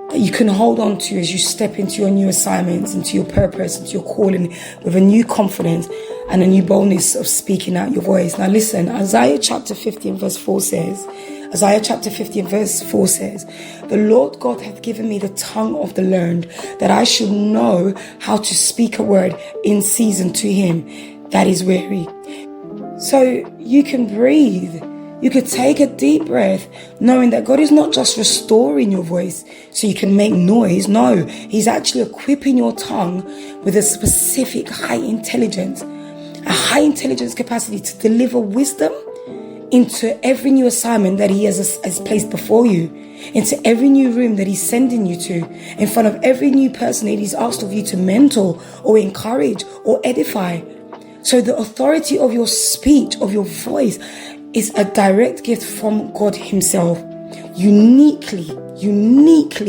that you can hold on to as you step into your new assignments, into your purpose, into your calling with a new confidence and a new boldness of speaking out your voice. Now listen, Isaiah chapter 50 and verse 4 says, the Lord God hath given me the tongue of the learned, that I should know how to speak a word in season to him that is weary. So you can breathe. You could take a deep breath, knowing that God is not just restoring your voice so you can make noise. No, he's actually equipping your tongue with a specific high intelligence capacity to deliver wisdom into every new assignment that he has placed before you, into every new room that he's sending you to, in front of every new person that he's asked of you to mentor or encourage or edify. So the authority of your speech, of your voice, is a direct gift from God himself, uniquely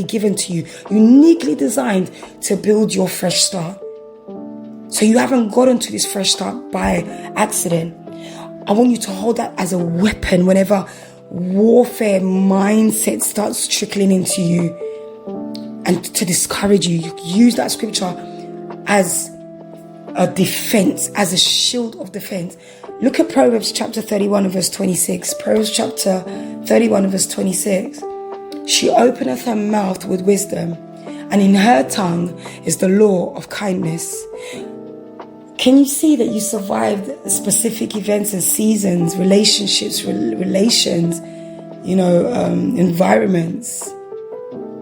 given to you, uniquely designed to build your fresh start. So you haven't gotten to this fresh start by accident. I want you to hold that as a weapon whenever warfare mindset starts trickling into you and to discourage you. You use that scripture as a defense, as a shield of defense. Look at Proverbs chapter 31 and verse 26. Proverbs chapter 31 and verse 26. She openeth her mouth with wisdom, and in her tongue is the law of kindness. Can you see that you survived specific events and seasons, relationships, relations, environments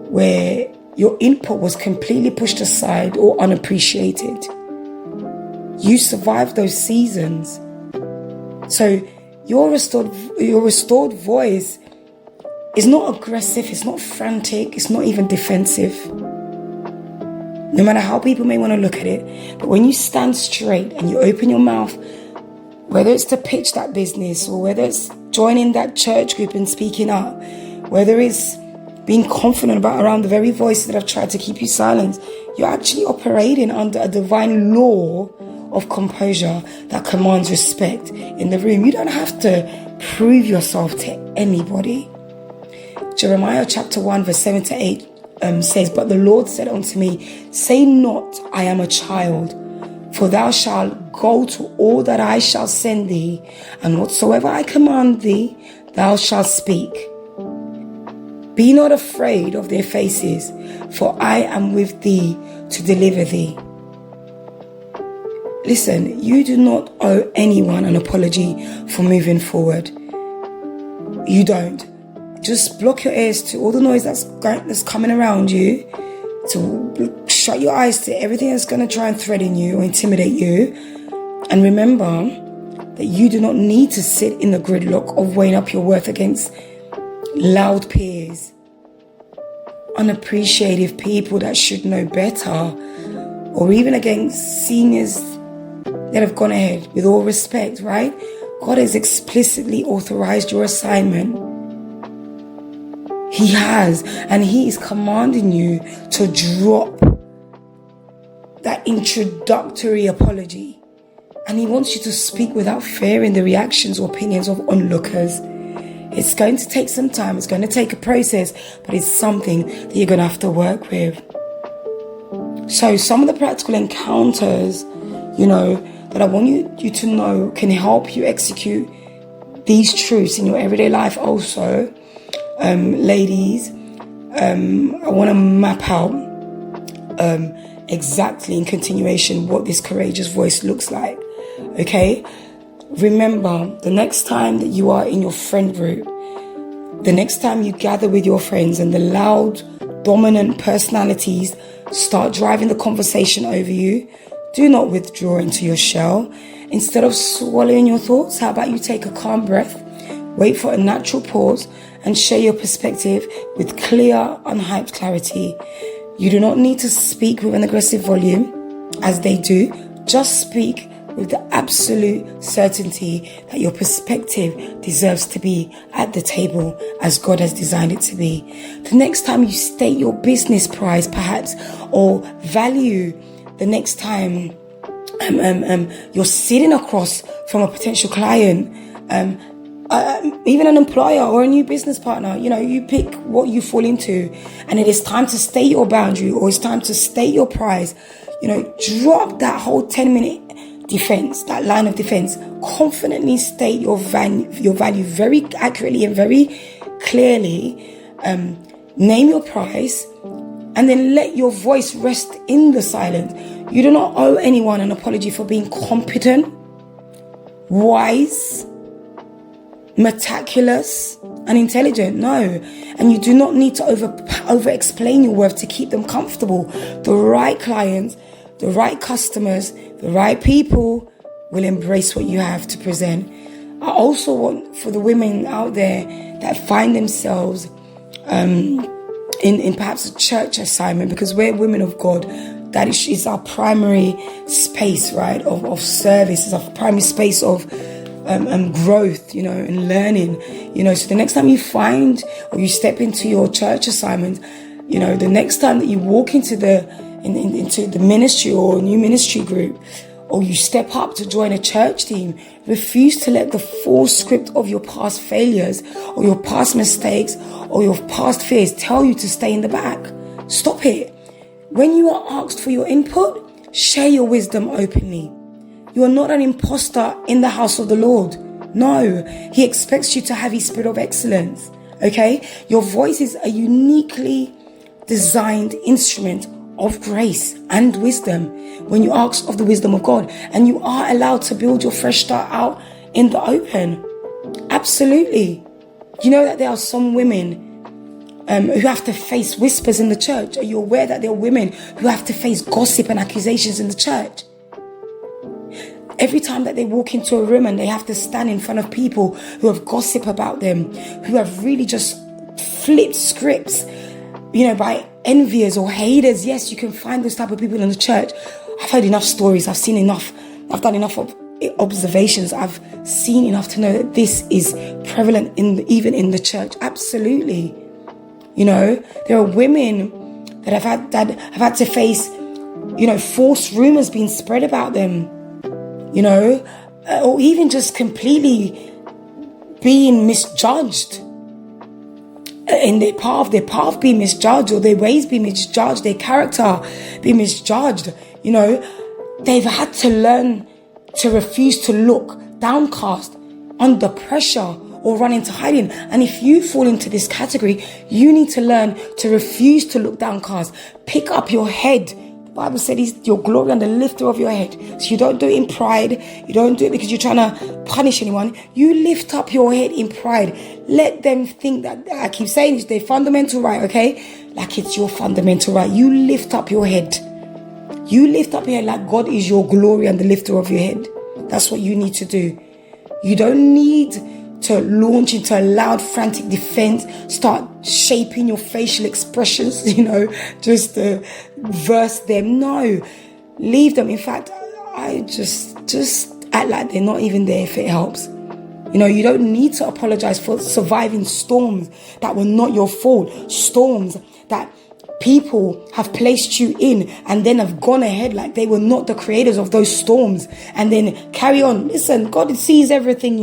where your input was completely pushed aside or unappreciated? You survived those seasons. So your restored voice is not aggressive, it's not frantic, it's not even defensive. No matter how people may want to look at it, but when you stand straight and you open your mouth, whether it's to pitch that business or whether it's joining that church group and speaking up, whether it's being confident around the very voices that have tried to keep you silent, you're actually operating under a divine law of composure that commands respect in the room. You don't have to prove yourself to anybody. Jeremiah chapter 1 verse 7 to 8 says, but the Lord said unto me, say not, I am a child, for thou shalt go to all that I shall send thee, and whatsoever I command thee, thou shalt speak. Be not afraid of their faces, for I am with thee to deliver thee. Listen, you do not owe anyone an apology for moving forward. You don't. Just block your ears to all the noise that's coming around you, to shut your eyes to everything that's going to try and threaten you or intimidate you. And remember that you do not need to sit in the gridlock of weighing up your worth against loud peers, unappreciative people that should know better, or even against seniors that have gone ahead. With all respect, right? God has explicitly authorized your assignment. He has, and he is commanding you to drop that introductory apology. And he wants you to speak without fearing the reactions or opinions of onlookers. It's going to take some time. It's going to take a process, but it's something that you're going to have to work with. So some of the practical encounters, that I want you to know can help you execute these truths in your everyday life also. Ladies, I want to map out exactly in continuation what this courageous voice looks like. Okay? Remember, the next time that you are in your friend group, the next time you gather with your friends and the loud, dominant personalities start driving the conversation over you, do not withdraw into your shell. Instead of swallowing your thoughts, how about you take a calm breath, wait for a natural pause, and share your perspective with clear, unhyped clarity. You do not need to speak with an aggressive volume, as they do. Just speak with the absolute certainty that your perspective deserves to be at the table as God has designed it to be. The next time you state your business price, perhaps, or value, the next time you're sitting across from a potential client, even an employer or a new business partner, you pick what you fall into, and it is time to state your boundary, or it's time to state your prize. Drop that whole 10-minute defense, that line of defense. Confidently state your value very accurately and very clearly. Name your price, and then let your voice rest in the silence. You do not owe anyone an apology for being competent, wise, meticulous, and intelligent. No. And you do not need to over explain your worth to keep them comfortable. The right clients, the right customers, the right people will embrace what you have to present. I also want for the women out there that find themselves in perhaps a church assignment, because we're women of God, that is our primary space, right, of service. It's our primary space of growth, and learning, so the next time you find or you step into your church assignment, the next time that you walk into the ministry or a new ministry group, or you step up to join a church team, refuse to let the full script of your past failures or your past mistakes or your past fears tell you to stay in the back. Stop it. When you are asked for your input, share your wisdom openly. You are not an imposter in the house of the Lord. No, He expects you to have His spirit of excellence. Okay? Your voice is a uniquely designed instrument of grace and wisdom when you ask of the wisdom of God, and you are allowed to build your fresh start out in the open. Absolutely. You know that there are some women who have to face whispers in the church. Are you aware that there are women who have to face gossip and accusations in the church? Every time that they walk into a room and they have to stand in front of people who have gossip about them, who have really just flipped scripts, by enviers or haters. Yes, you can find those type of people in the church. I've heard enough stories. I've seen enough. I've done enough of observations. I've seen enough to know that this is prevalent even in the church. Absolutely. There are women that have had to face, false rumors being spread about them, or even just completely being misjudged. In their path be misjudged, or their ways be misjudged, their character be misjudged. They've had to learn to refuse to look downcast under pressure or run into hiding. And if you fall into this category, you need to learn to refuse to look downcast. Pick up your head. The Bible said He's your glory and the lifter of your head. So you don't do it in pride. You don't do it because you're trying to punish anyone. You lift up your head in pride. Let them think that, I keep saying it's their fundamental right, okay? Like it's your fundamental right. You lift up your head. You lift up your head like God is your glory and the lifter of your head. That's what you need to do. You don't need to launch into a loud, frantic defense, start shaping your facial expressions, just to verse them. No, leave them. In fact, I just act like they're not even there if it helps. You don't need to apologize for surviving storms that were not your fault. Storms that people have placed you in and then have gone ahead like they were not the creators of those storms and then carry on. Listen, God sees everything,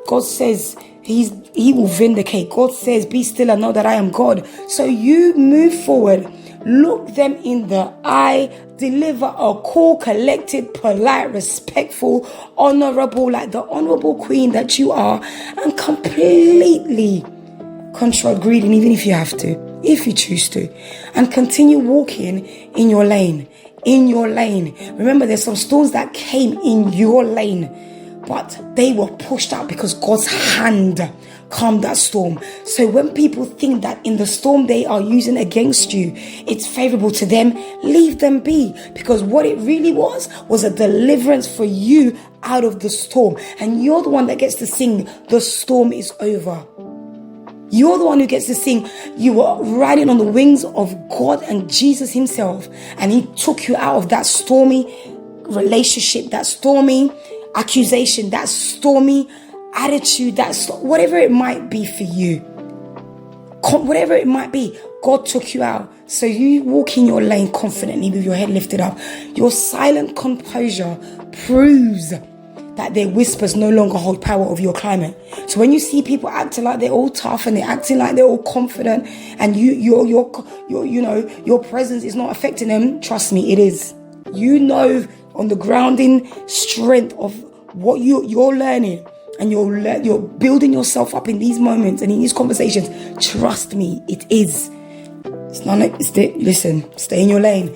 God says He will vindicate. God says, be still and know that I am God. So you move forward. Look them in the eye. Deliver a cool, collected, polite, respectful, honorable, like the honorable queen that you are, and completely control greeting, even if you have to, if you choose to, and continue walking in your lane. In your lane. Remember, there's some storms that came in your lane, but they were pushed out because God's hand calmed that storm. So when people think that in the storm they are using against you, it's favorable to them, leave them be. Because what it really was a deliverance for you out of the storm. And you're the one that gets to sing, the storm is over. You're the one who gets to sing. You were riding on the wings of God and Jesus Himself. And He took you out of that stormy relationship, that stormy accusation, that stormy attitude, whatever it might be for you. Whatever it might be, God took you out. So you walk in your lane confidently with your head lifted up. Your silent composure proves that their whispers no longer hold power over your climate. So when you see people acting like they're all tough and they're acting like they're all confident, and your presence is not affecting them, trust me, it is. You know, on the grounding strength of what you're learning, and you're building yourself up in these moments and in these conversations. Trust me, it is. Listen, stay in your lane.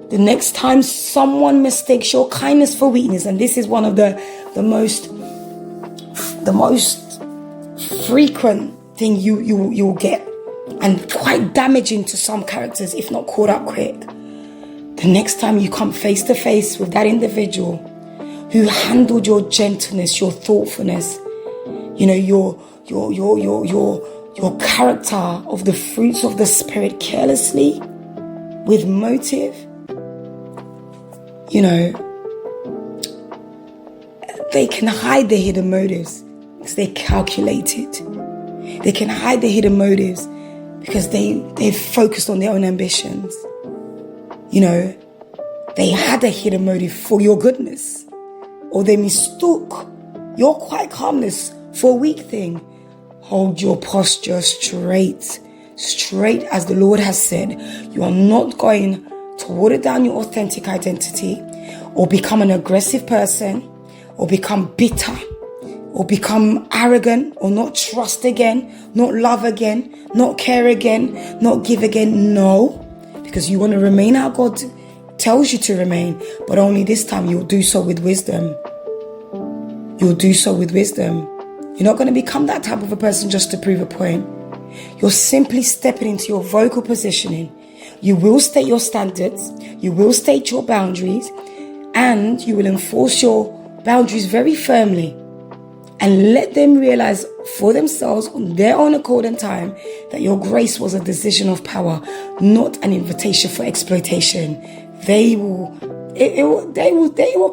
The next time someone mistakes your kindness for weakness, and this is one of the most frequent thing you'll get, and quite damaging to some characters if not caught up quick. The next time you come face to face with that individual who handled your gentleness, your thoughtfulness, your character of the fruits of the Spirit carelessly, with motive, they can hide their hidden motives because they're calculated. They can hide their hidden motives because they've focused on their own ambitions. They had a hidden motive for your goodness, or they mistook your quiet calmness for a weak thing. Hold your posture straight as the Lord has said. You are not going to water down your authentic identity, or become an aggressive person, or become bitter, or become arrogant, or not trust again, not love again, not care again, not give again. No, because you want to remain how God tells you to remain, but only this time you'll do so with wisdom. You'll do so with wisdom. You're not going to become that type of a person just to prove a point. You're simply stepping into your vocal positioning. You will state your standards, you will state your boundaries, and you will enforce your boundaries very firmly, and let them realize for themselves on their own accord and time that your grace was a decision of power, not an invitation for exploitation. They will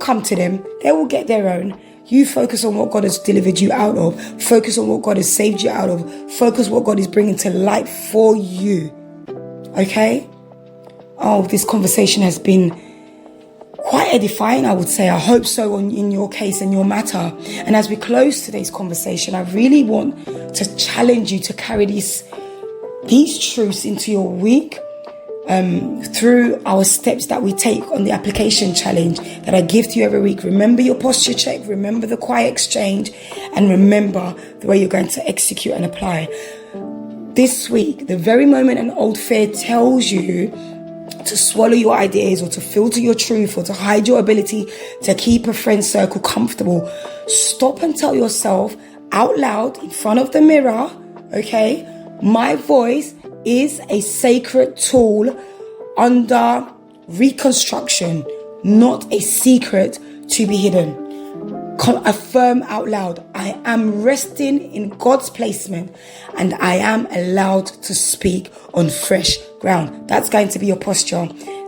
come to them. They will get their own. You focus on what God has delivered you out of. Focus on what God has saved you out of. Focus what God is bringing to light for you. Okay? Oh, this conversation has been quite edifying, I would say. I hope so in your case and your matter. And as we close today's conversation, I really want to challenge you to carry these truths into your week, through our steps that we take on the application challenge that I give to you every week. Remember your posture check, remember the quiet exchange, and remember the way you're going to execute and apply. This week, the very moment an old fear tells you to swallow your ideas, or to filter your truth, or to hide your ability to keep a friend circle comfortable, stop and tell yourself out loud in front of the mirror, okay, my voice is a sacred tool under reconstruction, not a secret to be hidden. Affirm out loud, I am resting in God's placement, and I am allowed to speak on fresh ground. That's going to be your posture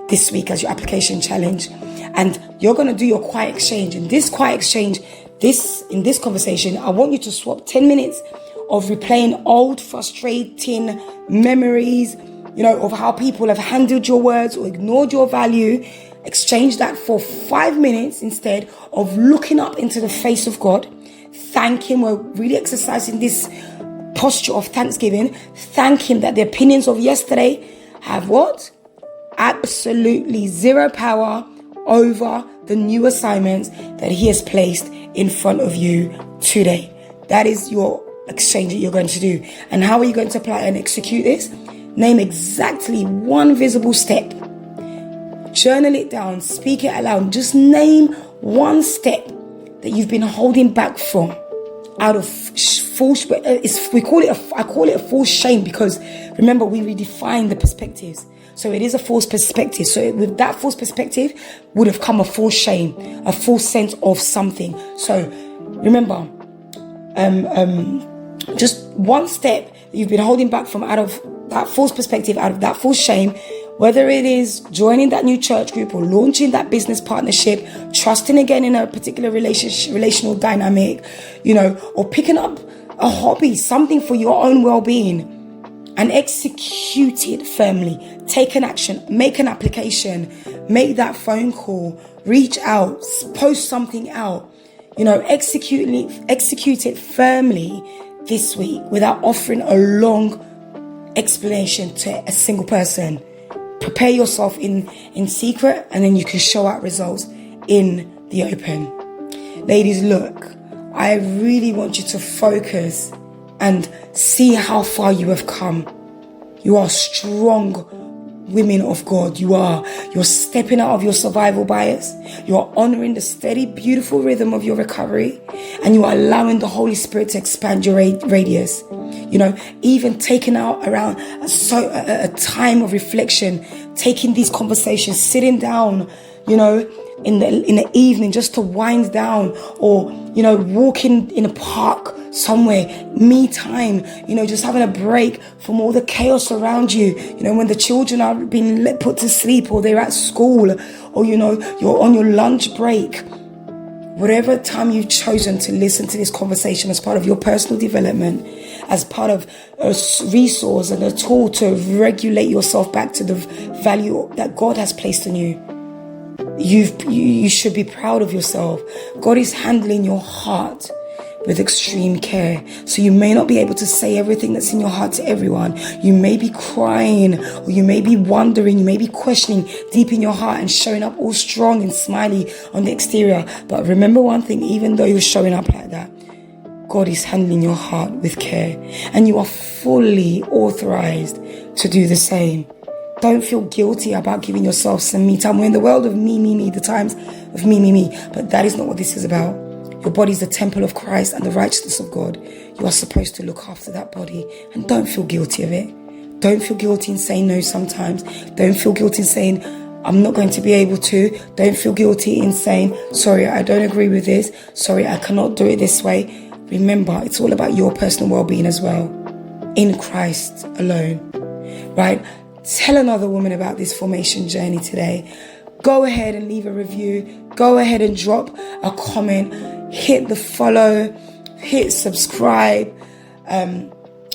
this week as your application challenge. And you're going to do your quiet exchange. In this quiet exchange, in this conversation, I want you to swap 10 minutes of replaying old frustrating memories, of how people have handled your words or ignored your value. Exchange that for 5 minutes instead of looking up into the face of God. Thank Him. We're really exercising this posture of thanksgiving. Thank Him that the opinions of yesterday have what? Absolutely zero power over the new assignments that He has placed in front of you today. That is your exchange that you're going to do. And how are you going to apply and execute this? Name exactly one visible step. Journal it down, speak it aloud. Just name one step that you've been holding back from out of false. I call it a false shame, because remember, we redefine the perspectives. So it is a false perspective. So with that false perspective would have come a false shame, a false sense of something. So remember, just one step that you've been holding back from out of that false perspective, out of that false shame. Whether it is joining that new church group, or launching that business partnership, trusting again in a particular relational dynamic, or picking up a hobby, something for your own well-being, and execute it firmly. Take an action, make an application, make that phone call, reach out, post something out, Execute it firmly this week without offering a long explanation to a single person. Prepare yourself in secret, and then you can show out results in the open. Ladies, look, I really want you to focus and see how far you have come. You are strong women of God. You're stepping out of your survival bias. You are honoring the steady, beautiful rhythm of your recovery, and you are allowing the Holy Spirit to expand your radius. Even taking out around a time of reflection, taking these conversations, sitting down, in the evening just to wind down, or walking in a park somewhere, me time, just having a break from all the chaos around you, when the children are being put to sleep, or they're at school, or you're on your lunch break. Whatever time you've chosen to listen to this conversation as part of your personal development, as part of a resource and a tool to regulate yourself back to the value that God has placed in you, you should be proud of yourself. God is handling your heart with extreme care. So you may not be able to say everything that's in your heart to everyone. You may be crying, or you may be wondering, you may be questioning deep in your heart and showing up all strong and smiley on the exterior. But remember one thing, even though you're showing up like that, God is handling your heart with care, and you are fully authorized to do the same. Don't feel guilty about giving yourself some me time. We're in the world of me, the times of me. But that is not what this is about. Your body is the temple of Christ and the righteousness of God. You are supposed to look after that body, and don't feel guilty of it. Don't feel guilty in saying no sometimes. Don't feel guilty in saying, I'm not going to be able to. Don't feel guilty in saying, sorry, I don't agree with this. Sorry, I cannot do it this way. Remember, it's all about your personal well-being as well, in Christ alone, right? Tell another woman about this formation journey today. Go ahead and leave a review. Go ahead and drop a comment. Hit the follow. Hit subscribe.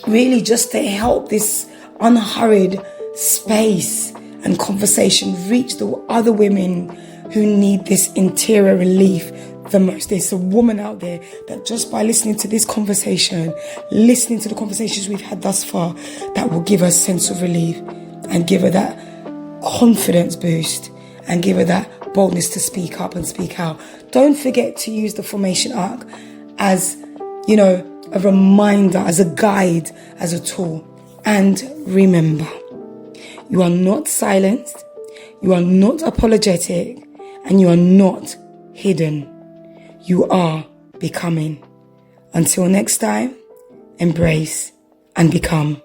Really just to help this unhurried space and conversation reach the other women who need this interior relief the most. There's a woman out there that just by listening to this conversation, listening to the conversations we've had thus far, that will give her a sense of relief and give her that confidence boost and give her that boldness to speak up and speak out. Don't forget to use the formation arc as, a reminder, as a guide, as a tool. And remember, you are not silenced, you are not apologetic, and you are not hidden. You are becoming. Until next time, embrace and become.